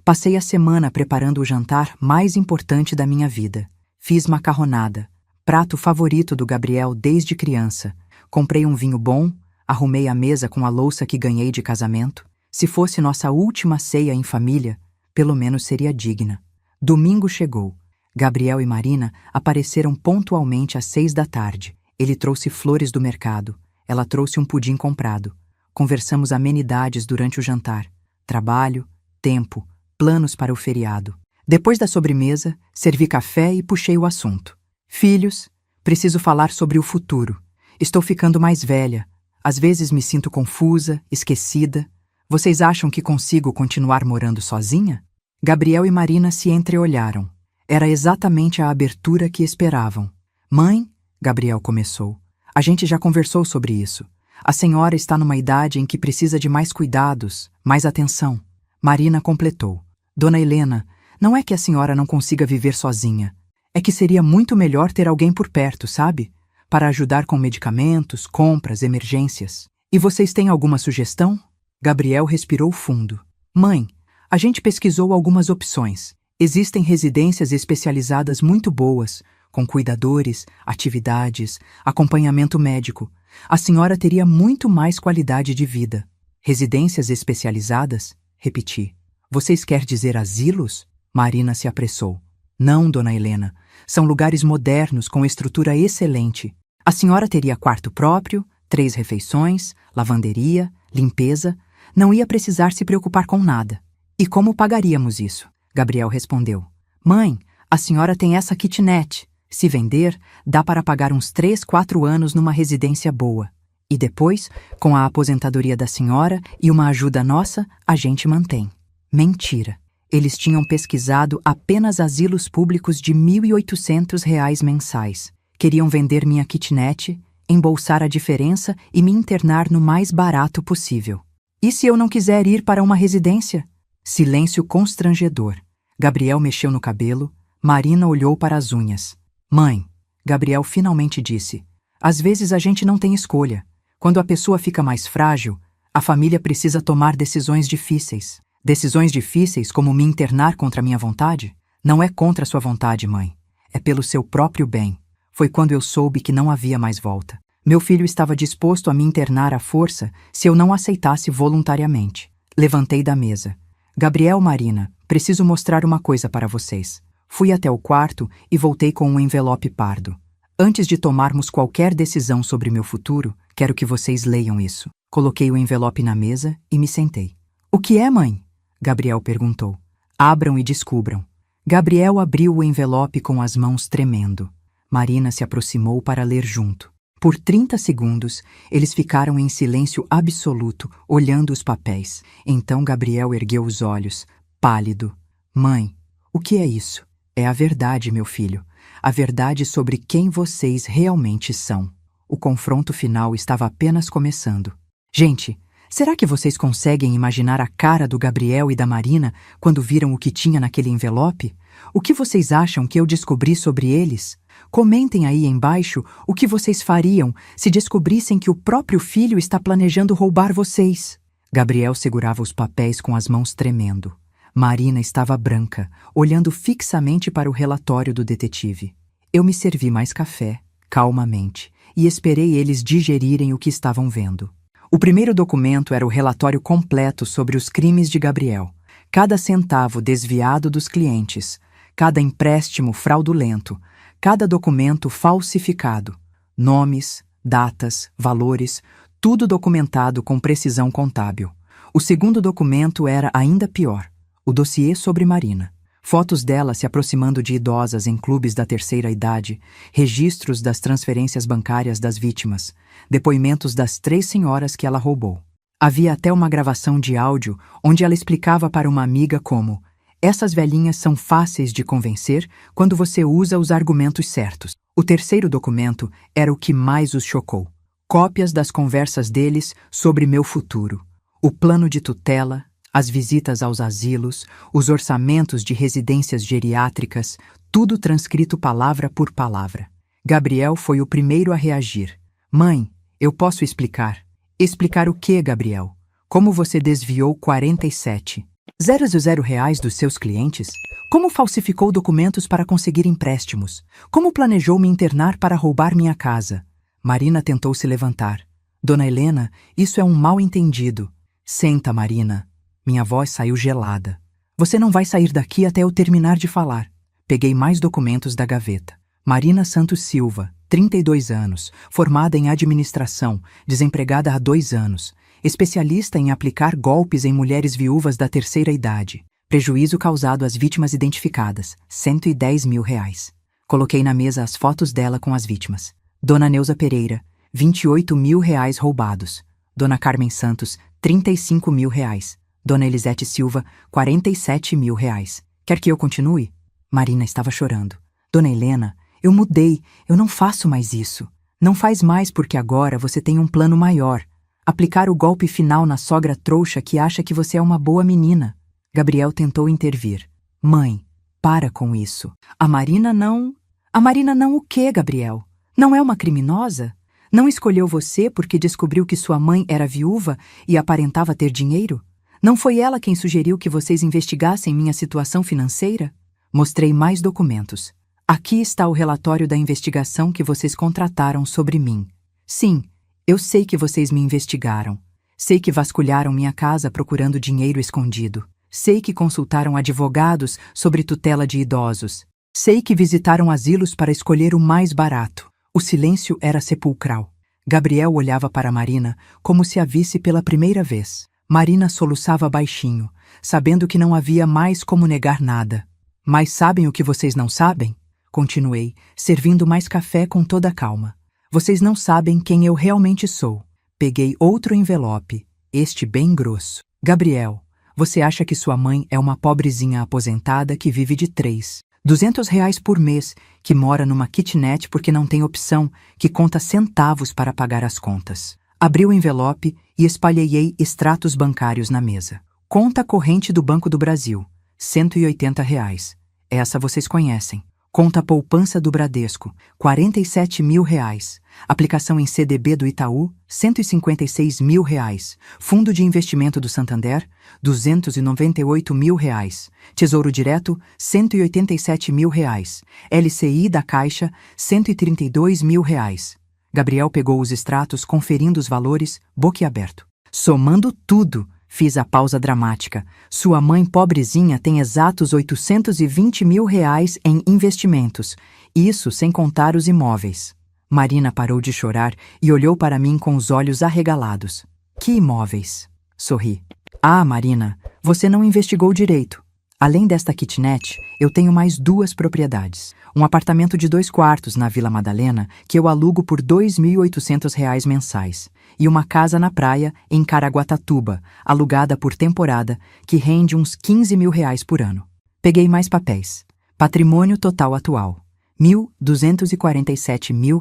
Speaker 1: Passei a semana preparando o jantar mais importante da minha vida. Fiz macarronada, prato favorito do Gabriel desde criança. Comprei um vinho bom, arrumei a mesa com a louça que ganhei de casamento. Se fosse nossa última ceia em família, pelo menos seria digna. Domingo chegou. Gabriel e Marina apareceram pontualmente às 6 da tarde. Ele trouxe flores do mercado. Ela trouxe um pudim comprado. Conversamos amenidades durante o jantar. Trabalho, tempo, planos para o feriado. Depois da sobremesa, servi café e puxei o assunto. Filhos, preciso falar sobre o futuro. Estou ficando mais velha. Às vezes me sinto confusa, esquecida. Vocês acham que consigo continuar morando sozinha? Gabriel e Marina se entreolharam. Era exatamente a abertura que esperavam. Mãe, Gabriel começou, a gente já conversou sobre isso. A senhora está numa idade em que precisa de mais cuidados, mais atenção. Marina completou. Dona Helena, não é que a senhora não consiga viver sozinha. É que seria muito melhor ter alguém por perto, sabe? Para ajudar com medicamentos, compras, emergências. E vocês têm alguma sugestão? Gabriel respirou fundo. Mãe, a gente pesquisou algumas opções. Existem residências especializadas muito boas, com cuidadores, atividades, acompanhamento médico. A senhora teria muito mais qualidade de vida. Residências especializadas? Repeti. Vocês quer dizer asilos? Marina se apressou. Não, dona Helena. São lugares modernos com estrutura excelente. A senhora teria quarto próprio, 3 refeições, lavanderia, limpeza. Não ia precisar se preocupar com nada. E como pagaríamos isso? Gabriel respondeu. Mãe, a senhora tem essa kitnet. Se vender, dá para pagar uns 3, 4 anos numa residência boa. E depois, com a aposentadoria da senhora e uma ajuda nossa, a gente mantém. Mentira. Eles tinham pesquisado apenas asilos públicos de R$ 1.800 mensais. Queriam vender minha kitnet, embolsar a diferença e me internar no mais barato possível. E se eu não quiser ir para uma residência? Silêncio constrangedor. Gabriel mexeu no cabelo, Marina olhou para as unhas. Mãe, Gabriel finalmente disse, às vezes a gente não tem escolha. Quando a pessoa fica mais frágil, a família precisa tomar decisões difíceis. Decisões difíceis como me internar contra minha vontade? Não é contra sua vontade, mãe. É pelo seu próprio bem. Foi quando eu soube que não havia mais volta. Meu filho estava disposto a me internar à força se eu não aceitasse voluntariamente. Levantei da mesa. Gabriel, Marina, preciso mostrar uma coisa para vocês. Fui até o quarto e voltei com um envelope pardo. Antes de tomarmos qualquer decisão sobre meu futuro, quero que vocês leiam isso. Coloquei o envelope na mesa e me sentei. O que é, mãe? Gabriel perguntou. Abram e descubram. Gabriel abriu o envelope com as mãos tremendo. Marina se aproximou para ler junto. Por 30 segundos, eles ficaram em silêncio absoluto, olhando os papéis. Então Gabriel ergueu os olhos, pálido. Mãe, o que é isso? É a verdade, meu filho. A verdade sobre quem vocês realmente são. O confronto final estava apenas começando. Gente, será que vocês conseguem imaginar a cara do Gabriel e da Marina quando viram o que tinha naquele envelope? O que vocês acham que eu descobri sobre eles? Comentem aí embaixo o que vocês fariam se descobrissem que o próprio filho está planejando roubar vocês. Gabriel segurava os papéis com as mãos tremendo. Marina estava branca, olhando fixamente para o relatório do detetive. Eu me servi mais café, calmamente, e esperei eles digerirem o que estavam vendo. O primeiro documento era o relatório completo sobre os crimes de Gabriel. Cada centavo desviado dos clientes, cada empréstimo fraudulento, cada documento falsificado, nomes, datas, valores, tudo documentado com precisão contábil. O segundo documento era ainda pior, o dossiê sobre Marina. Fotos dela se aproximando de idosas em clubes da terceira idade, registros das transferências bancárias das vítimas, depoimentos das 3 senhoras que ela roubou. Havia até uma gravação de áudio onde ela explicava para uma amiga como: essas velhinhas são fáceis de convencer quando você usa os argumentos certos. O terceiro documento era o que mais os chocou. Cópias das conversas deles sobre meu futuro. O plano de tutela, as visitas aos asilos, os orçamentos de residências geriátricas, tudo transcrito palavra por palavra. Gabriel foi o primeiro a reagir. Mãe, eu posso explicar. Explicar o quê, Gabriel? Como você desviou 47,00 reais dos seus clientes? Como falsificou documentos para conseguir empréstimos? Como planejou me internar para roubar minha casa? Marina tentou se levantar. Dona Helena, isso é um mal-entendido. Senta, Marina. Minha voz saiu gelada. Você não vai sair daqui até eu terminar de falar. Peguei mais documentos da gaveta. Marina Santos Silva, 32 anos, formada em administração, desempregada há 2 anos, especialista em aplicar golpes em mulheres viúvas da terceira idade. Prejuízo causado às vítimas identificadas, 110 mil reais. Coloquei na mesa as fotos dela com as vítimas. Dona Neuza Pereira, 28 mil reais roubados. Dona Carmen Santos, 35 mil reais. Dona Elisete Silva, 47 mil reais. Quer que eu continue? Marina estava chorando. Dona Helena, eu mudei, eu não faço mais isso. Não faz mais porque agora você tem um plano maior. Aplicar o golpe final na sogra trouxa que acha que você é uma boa menina. Gabriel tentou intervir. Mãe, para com isso. A Marina não... A Marina não o quê, Gabriel? Não é uma criminosa? Não escolheu você porque descobriu que sua mãe era viúva e aparentava ter dinheiro? Não foi ela quem sugeriu que vocês investigassem minha situação financeira? Mostrei mais documentos. Aqui está o relatório da investigação que vocês contrataram sobre mim. Sim, eu sei que vocês me investigaram. Sei que vasculharam minha casa procurando dinheiro escondido. Sei que consultaram advogados sobre tutela de idosos. Sei que visitaram asilos para escolher o mais barato. O silêncio era sepulcral. Gabriel olhava para Marina como se a visse pela primeira vez. Marina soluçava baixinho, sabendo que não havia mais como negar nada. Mas sabem o que vocês não sabem? Continuei, servindo mais café com toda a calma. Vocês não sabem quem eu realmente sou. Peguei outro envelope, este bem grosso. Gabriel, você acha que sua mãe é uma pobrezinha aposentada que vive de 200 reais por mês, que mora numa kitnet porque não tem opção, que conta centavos para pagar as contas. Abri o envelope e espalhei extratos bancários na mesa. Conta corrente do Banco do Brasil, 180 reais. Essa vocês conhecem. Conta poupança do Bradesco, R$ 47 mil. Aplicação em CDB do Itaú, R$ 156 mil. Fundo de investimento do Santander, R$ 298 mil. Tesouro Direto, R$ 187 mil. LCI da Caixa, R$ 132 mil. Gabriel pegou os extratos, conferindo os valores, boquiaberto. Somando tudo, fiz a pausa dramática. Sua mãe pobrezinha tem exatos R$ 820 mil em investimentos. Isso sem contar os imóveis. Marina parou de chorar e olhou para mim com os olhos arregalados. Que imóveis? Sorri. Ah, Marina, você não investigou direito. Além desta kitnet, eu tenho mais 2 propriedades. Um apartamento de 2 quartos na Vila Madalena, que eu alugo por R$ 2.800 mensais. E uma casa na praia, em Caraguatatuba, alugada por temporada, que rende uns R$ 15 mil por ano. Peguei mais papéis. Patrimônio total atual, R$ 1.247 mil.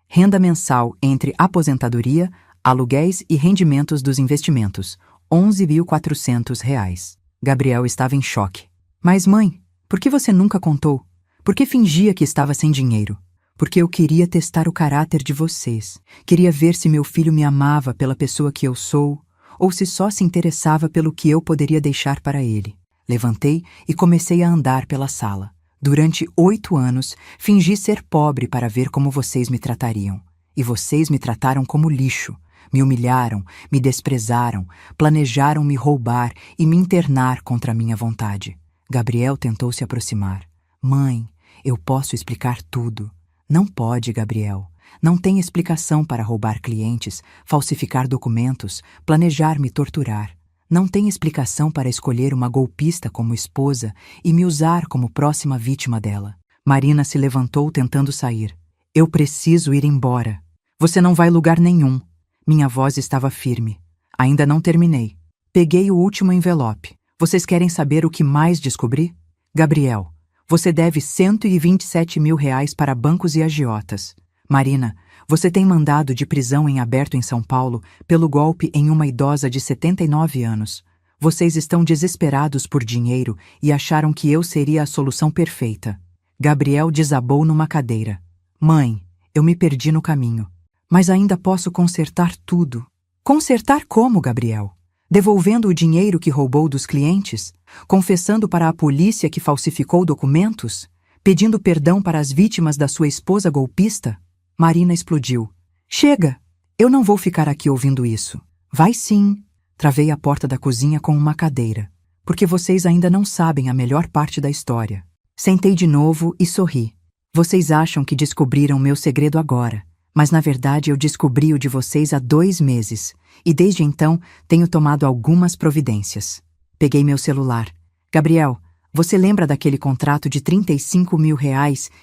Speaker 1: Renda mensal entre aposentadoria, aluguéis e rendimentos dos investimentos, R$ 11.400. Gabriel estava em choque. Mas, mãe, por que você nunca contou? Por que fingia que estava sem dinheiro? Porque eu queria testar o caráter de vocês. Queria ver se meu filho me amava pela pessoa que eu sou, ou se só se interessava pelo que eu poderia deixar para ele. Levantei e comecei a andar pela sala. Durante 8 anos, fingi ser pobre para ver como vocês me tratariam. E vocês me trataram como lixo. Me humilharam, me desprezaram, planejaram me roubar e me internar contra a minha vontade. Gabriel tentou se aproximar. Mãe, eu posso explicar tudo. Não pode, Gabriel. Não tem explicação para roubar clientes, falsificar documentos, planejar me torturar. Não tem explicação para escolher uma golpista como esposa e me usar como próxima vítima dela. Marina se levantou tentando sair. Eu preciso ir embora. Você não vai lugar nenhum. Minha voz estava firme. Ainda não terminei. Peguei o último envelope. Vocês querem saber o que mais descobri? Gabriel, você deve R$ 127 mil para bancos e agiotas. Marina, você tem mandado de prisão em aberto em São Paulo pelo golpe em uma idosa de 79 anos. Vocês estão desesperados por dinheiro e acharam que eu seria a solução perfeita. Gabriel desabou numa cadeira. Mãe, eu me perdi no caminho. Mas ainda posso consertar tudo. Consertar como, Gabriel? Devolvendo o dinheiro que roubou dos clientes? Confessando para a polícia que falsificou documentos? Pedindo perdão para as vítimas da sua esposa golpista? Marina explodiu. Chega! Eu não vou ficar aqui ouvindo isso. Vai sim! Travei a porta da cozinha com uma cadeira. Porque vocês ainda não sabem a melhor parte da história. Sentei de novo e sorri. Vocês acham que descobriram meu segredo agora. Mas, na verdade, eu descobri o de vocês há 2 meses, e desde então tenho tomado algumas providências. Peguei meu celular. Gabriel, você lembra daquele contrato de R$ 35 mil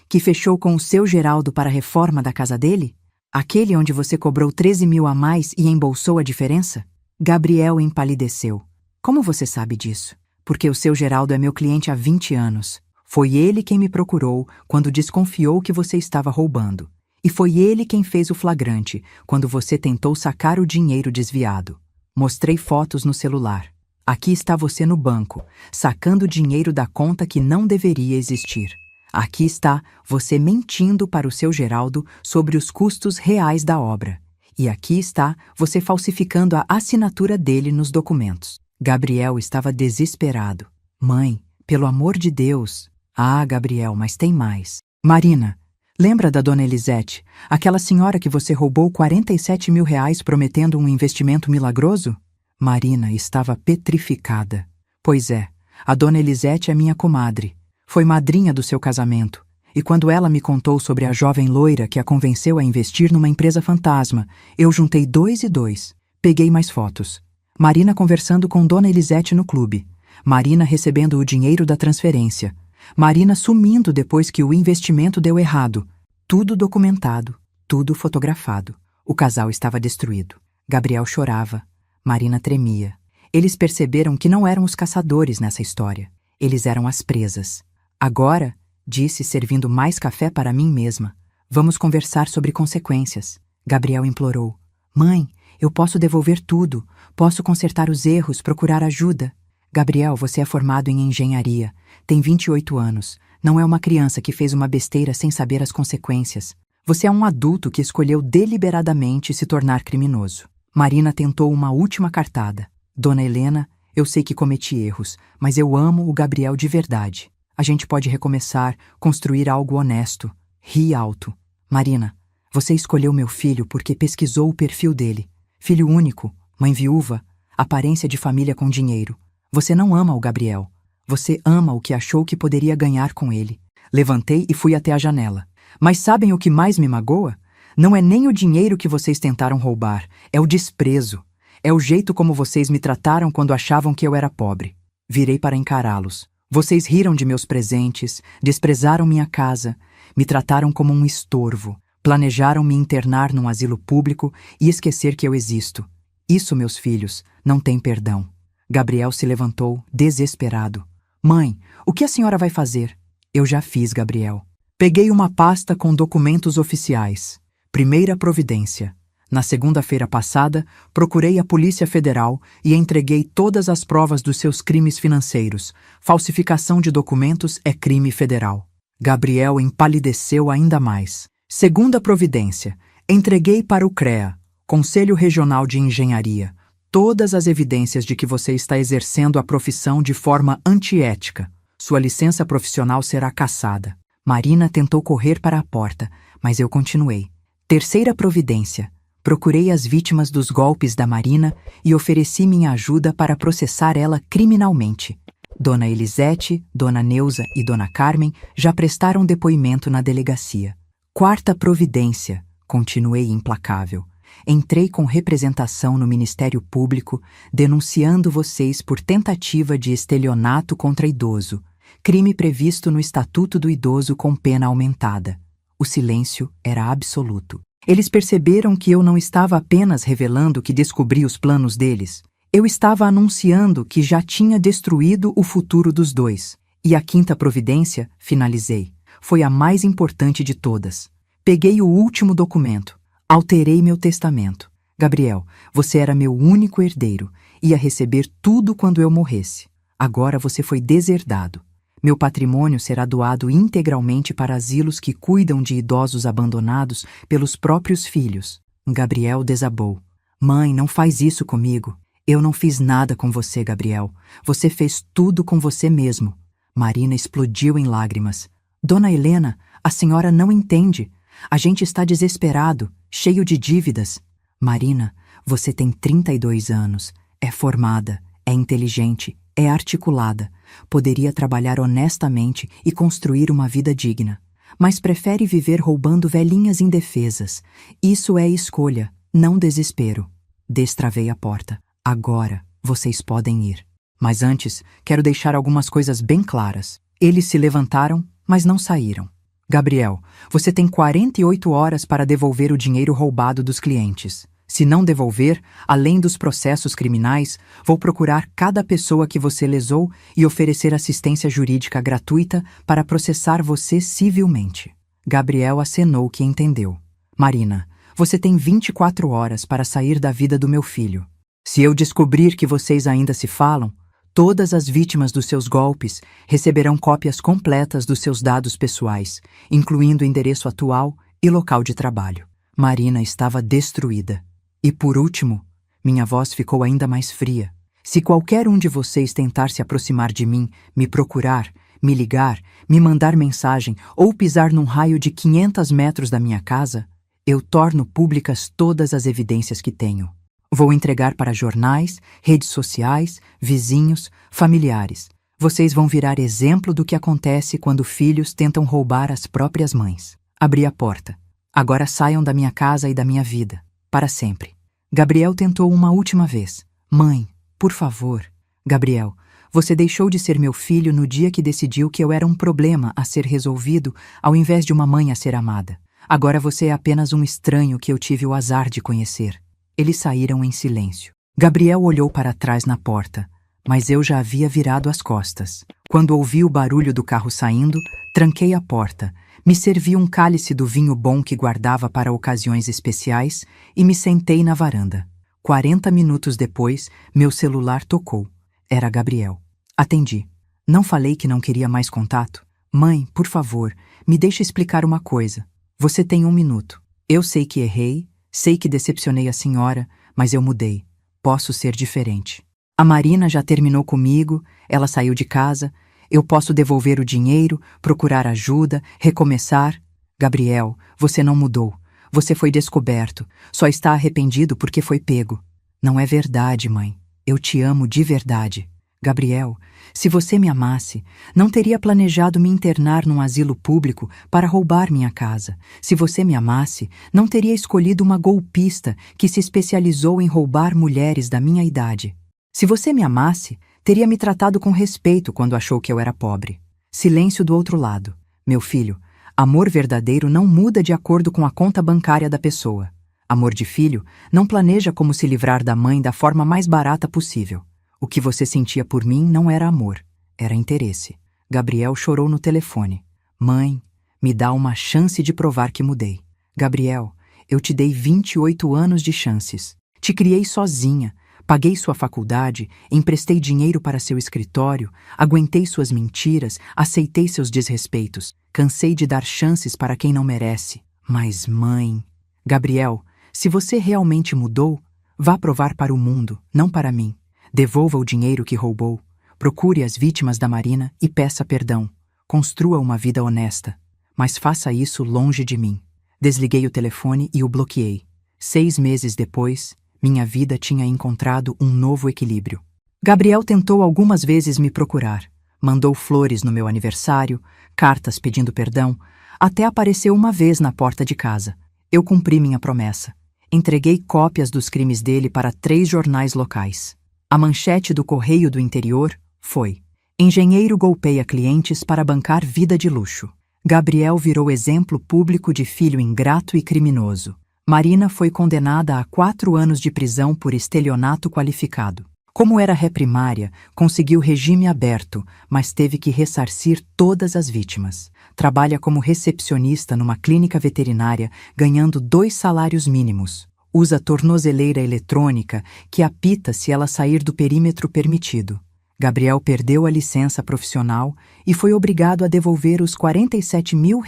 Speaker 1: que fechou com o seu Geraldo para a reforma da casa dele? Aquele onde você cobrou 13 mil a mais e embolsou a diferença? Gabriel empalideceu. Como você sabe disso? Porque o seu Geraldo é meu cliente há 20 anos. Foi ele quem me procurou quando desconfiou que você estava roubando. E foi ele quem fez o flagrante, quando você tentou sacar o dinheiro desviado. Mostrei fotos no celular. Aqui está você no banco, sacando dinheiro da conta que não deveria existir. Aqui está você mentindo para o seu Geraldo sobre os custos reais da obra. E aqui está você falsificando a assinatura dele nos documentos. Gabriel estava desesperado. Mãe, pelo amor de Deus. Ah, Gabriel, mas tem mais. Marina, lembra da dona Elisete, aquela senhora que você roubou R$ 47 mil prometendo um investimento milagroso? Marina estava petrificada. Pois é, a dona Elisete é minha comadre. Foi madrinha do seu casamento. E quando ela me contou sobre a jovem loira que a convenceu a investir numa empresa fantasma, eu juntei 2 e 2. Peguei mais fotos. Marina conversando com dona Elisete no clube. Marina recebendo o dinheiro da transferência. Marina sumindo depois que o investimento deu errado. Tudo documentado, tudo fotografado. O casal estava destruído. Gabriel chorava. Marina tremia. Eles perceberam que não eram os caçadores nessa história. Eles eram as presas. Agora, disse, servindo mais café para mim mesma, vamos conversar sobre consequências. Gabriel implorou. Mãe, eu posso devolver tudo. Posso consertar os erros, procurar ajuda. Gabriel, você é formado em engenharia, tem 28 anos, não é uma criança que fez uma besteira sem saber as consequências. Você é um adulto que escolheu deliberadamente se tornar criminoso. Marina tentou uma última cartada. Dona Helena, eu sei que cometi erros, mas eu amo o Gabriel de verdade. A gente pode recomeçar, construir algo honesto. Ri alto. Marina, você escolheu meu filho porque pesquisou o perfil dele. Filho único, mãe viúva, aparência de família com dinheiro. Você não ama o Gabriel. Você ama o que achou que poderia ganhar com ele. Levantei e fui até a janela. Mas sabem o que mais me magoa? Não é nem o dinheiro que vocês tentaram roubar, é o desprezo. É o jeito como vocês me trataram quando achavam que eu era pobre. Virei para encará-los. Vocês riram de meus presentes, desprezaram minha casa, me trataram como um estorvo, planejaram me internar num asilo público e esquecer que eu existo. Isso, meus filhos, não tem perdão. Gabriel se levantou, desesperado. Mãe, o que a senhora vai fazer? Eu já fiz, Gabriel. Peguei uma pasta com documentos oficiais. Primeira providência. Na segunda-feira passada, procurei a Polícia Federal e entreguei todas as provas dos seus crimes financeiros. Falsificação de documentos é crime federal. Gabriel empalideceu ainda mais. Segunda providência. Entreguei para o CREA, Conselho Regional de Engenharia, todas as evidências de que você está exercendo a profissão de forma antiética. Sua licença profissional será cassada. Marina tentou correr para a porta, mas eu continuei. Terceira providência. Procurei as vítimas dos golpes da Marina e ofereci minha ajuda para processar ela criminalmente. Dona Elisete, Dona Neuza e Dona Carmen já prestaram depoimento na delegacia. Quarta providência. Continuei implacável. Entrei com representação no Ministério Público, denunciando vocês por tentativa de estelionato contra idoso, crime previsto no Estatuto do Idoso com pena aumentada. O silêncio era absoluto. Eles perceberam que eu não estava apenas revelando que descobri os planos deles. Eu estava anunciando que já tinha destruído o futuro dos dois. E a quinta providência, finalizei, foi a mais importante de todas. Peguei o último documento. Alterei meu testamento. Gabriel, você era meu único herdeiro. Ia receber tudo quando eu morresse. Agora você foi deserdado. Meu patrimônio será doado integralmente para asilos que cuidam de idosos abandonados pelos próprios filhos. Gabriel desabou. Mãe, não faz isso comigo. Eu não fiz nada com você, Gabriel. Você fez tudo com você mesmo. Marina explodiu em lágrimas. Dona Helena, a senhora não entende. A gente está desesperado, cheio de dívidas. Marina, você tem 32 anos, é formada, é inteligente, é articulada, poderia trabalhar honestamente e construir uma vida digna, mas prefere viver roubando velhinhas indefesas. Isso é escolha, não desespero. Destravei a porta. Agora vocês podem ir. Mas antes, quero deixar algumas coisas bem claras. Eles se levantaram, mas não saíram. Gabriel, você tem 48 horas para devolver o dinheiro roubado dos clientes. Se não devolver, além dos processos criminais, vou procurar cada pessoa que você lesou e oferecer assistência jurídica gratuita para processar você civilmente. Gabriel acenou que entendeu. Marina, você tem 24 horas para sair da vida do meu filho. Se eu descobrir que vocês ainda se falam, todas as vítimas dos seus golpes receberão cópias completas dos seus dados pessoais, incluindo o endereço atual e local de trabalho. Marina estava destruída. E por último, minha voz ficou ainda mais fria. Se qualquer um de vocês tentar se aproximar de mim, me procurar, me ligar, me mandar mensagem ou pisar num raio de 500 metros da minha casa, eu torno públicas todas as evidências que tenho. Vou entregar para jornais, redes sociais, vizinhos, familiares. Vocês vão virar exemplo do que acontece quando filhos tentam roubar as próprias mães. Abri a porta. Agora saiam da minha casa e da minha vida. Para sempre. Gabriel tentou uma última vez. Mãe, por favor. Gabriel, você deixou de ser meu filho no dia que decidiu que eu era um problema a ser resolvido ao invés de uma mãe a ser amada. Agora você é apenas um estranho que eu tive o azar de conhecer. Eles saíram em silêncio. Gabriel olhou para trás na porta, mas eu já havia virado as costas. Quando ouvi o barulho do carro saindo, tranquei a porta, me servi um cálice do vinho bom que guardava para ocasiões especiais e me sentei na varanda. 40 minutos depois, meu celular tocou. Era Gabriel. Atendi. Não falei que não queria mais contato? Mãe, por favor, me deixe explicar uma coisa. Você tem 1 minuto. Eu sei que errei, sei que decepcionei a senhora, mas eu mudei. Posso ser diferente. A Marina já terminou comigo, ela saiu de casa. Eu posso devolver o dinheiro, procurar ajuda, recomeçar. Gabriel, você não mudou. Você foi descoberto. Só está arrependido porque foi pego. Não é verdade, mãe. Eu te amo de verdade. Gabriel, se você me amasse, não teria planejado me internar num asilo público para roubar minha casa. Se você me amasse, não teria escolhido uma golpista que se especializou em roubar mulheres da minha idade. Se você me amasse, teria me tratado com respeito quando achou que eu era pobre. Silêncio do outro lado. Meu filho, amor verdadeiro não muda de acordo com a conta bancária da pessoa. Amor de filho não planeja como se livrar da mãe da forma mais barata possível. O que você sentia por mim não era amor, era interesse. Gabriel chorou no telefone. Mãe, me dá uma chance de provar que mudei. Gabriel, eu te dei 28 anos de chances. Te criei sozinha, paguei sua faculdade, emprestei dinheiro para seu escritório, aguentei suas mentiras, aceitei seus desrespeitos. Cansei de dar chances para quem não merece. Mas, mãe... Gabriel, se você realmente mudou, vá provar para o mundo, não para mim. Devolva o dinheiro que roubou, procure as vítimas da Marina e peça perdão. Construa uma vida honesta, mas faça isso longe de mim. Desliguei o telefone e o bloqueei. 6 meses depois, minha vida tinha encontrado um novo equilíbrio. Gabriel tentou algumas vezes me procurar. Mandou flores no meu aniversário, cartas pedindo perdão, até apareceu uma vez na porta de casa. Eu cumpri minha promessa. Entreguei cópias dos crimes dele para 3 jornais locais. A manchete do Correio do Interior foi: engenheiro golpeia clientes para bancar vida de luxo. Gabriel virou exemplo público de filho ingrato e criminoso. Marina foi condenada a 4 anos de prisão por estelionato qualificado. Como era ré primária, conseguiu regime aberto, mas teve que ressarcir todas as vítimas. Trabalha como recepcionista numa clínica veterinária, ganhando 2 salários mínimos. Usa tornozeleira eletrônica que apita se ela sair do perímetro permitido. Gabriel perdeu a licença profissional e foi obrigado a devolver os R$ 47 mil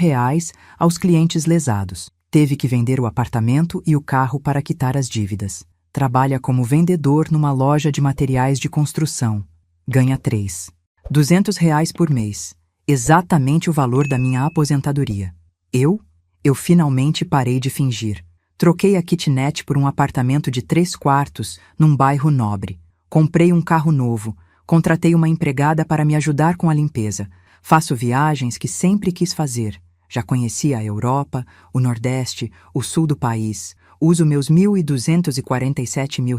Speaker 1: aos clientes lesados. Teve que vender o apartamento e o carro para quitar as dívidas. Trabalha como vendedor numa loja de materiais de construção. Ganha R$ 200 por mês. Exatamente o valor da minha aposentadoria. Eu finalmente parei de fingir. Troquei a kitnet por um apartamento de 3 quartos num bairro nobre. Comprei um carro novo. Contratei uma empregada para me ajudar com a limpeza. Faço viagens que sempre quis fazer. Já conheci a Europa, o Nordeste, o Sul do país. Uso meus R$ 1.247 mil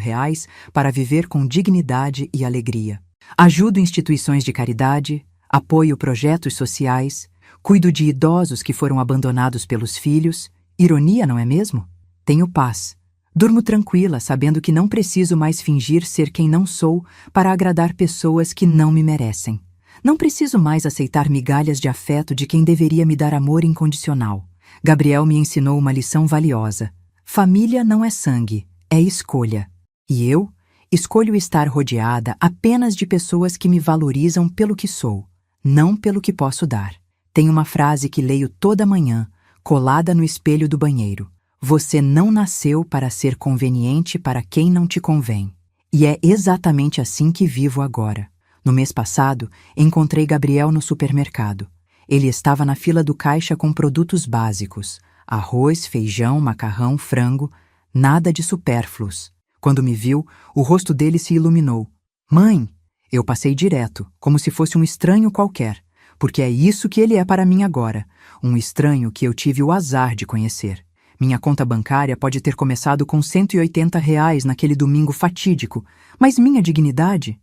Speaker 1: para viver com dignidade e alegria. Ajudo instituições de caridade, apoio projetos sociais, cuido de idosos que foram abandonados pelos filhos. Ironia, não é mesmo? Tenho paz. Durmo tranquila, sabendo que não preciso mais fingir ser quem não sou para agradar pessoas que não me merecem. Não preciso mais aceitar migalhas de afeto de quem deveria me dar amor incondicional. Gabriel me ensinou uma lição valiosa. Família não é sangue, é escolha. E eu escolho estar rodeada apenas de pessoas que me valorizam pelo que sou, não pelo que posso dar. Tem uma frase que leio toda manhã, colada no espelho do banheiro. Você não nasceu para ser conveniente para quem não te convém. E é exatamente assim que vivo agora. No mês passado, encontrei Gabriel no supermercado. Ele estava na fila do caixa com produtos básicos: arroz, feijão, macarrão, frango, nada de supérfluos. Quando me viu, o rosto dele se iluminou. Mãe! Eu passei direto, como se fosse um estranho qualquer, porque é isso que ele é para mim agora, um estranho que eu tive o azar de conhecer. Minha conta bancária pode ter começado com R$ 180 naquele domingo fatídico, mas minha dignidade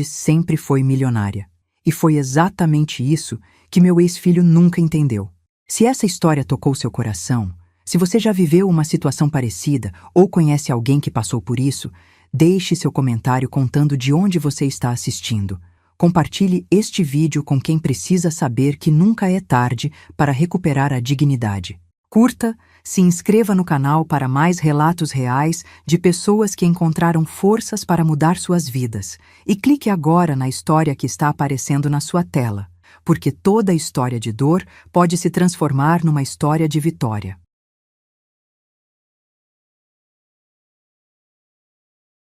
Speaker 1: sempre foi milionária. E foi exatamente isso que meu ex-filho nunca entendeu. Se essa história tocou seu coração, se você já viveu uma situação parecida ou conhece alguém que passou por isso, deixe seu comentário contando de onde você está assistindo. Compartilhe este vídeo com quem precisa saber que nunca é tarde para recuperar a dignidade. Curta, se inscreva no canal para mais relatos reais de pessoas que encontraram forças para mudar suas vidas e clique agora na história que está aparecendo na sua tela, porque toda história de dor pode se transformar numa história de vitória.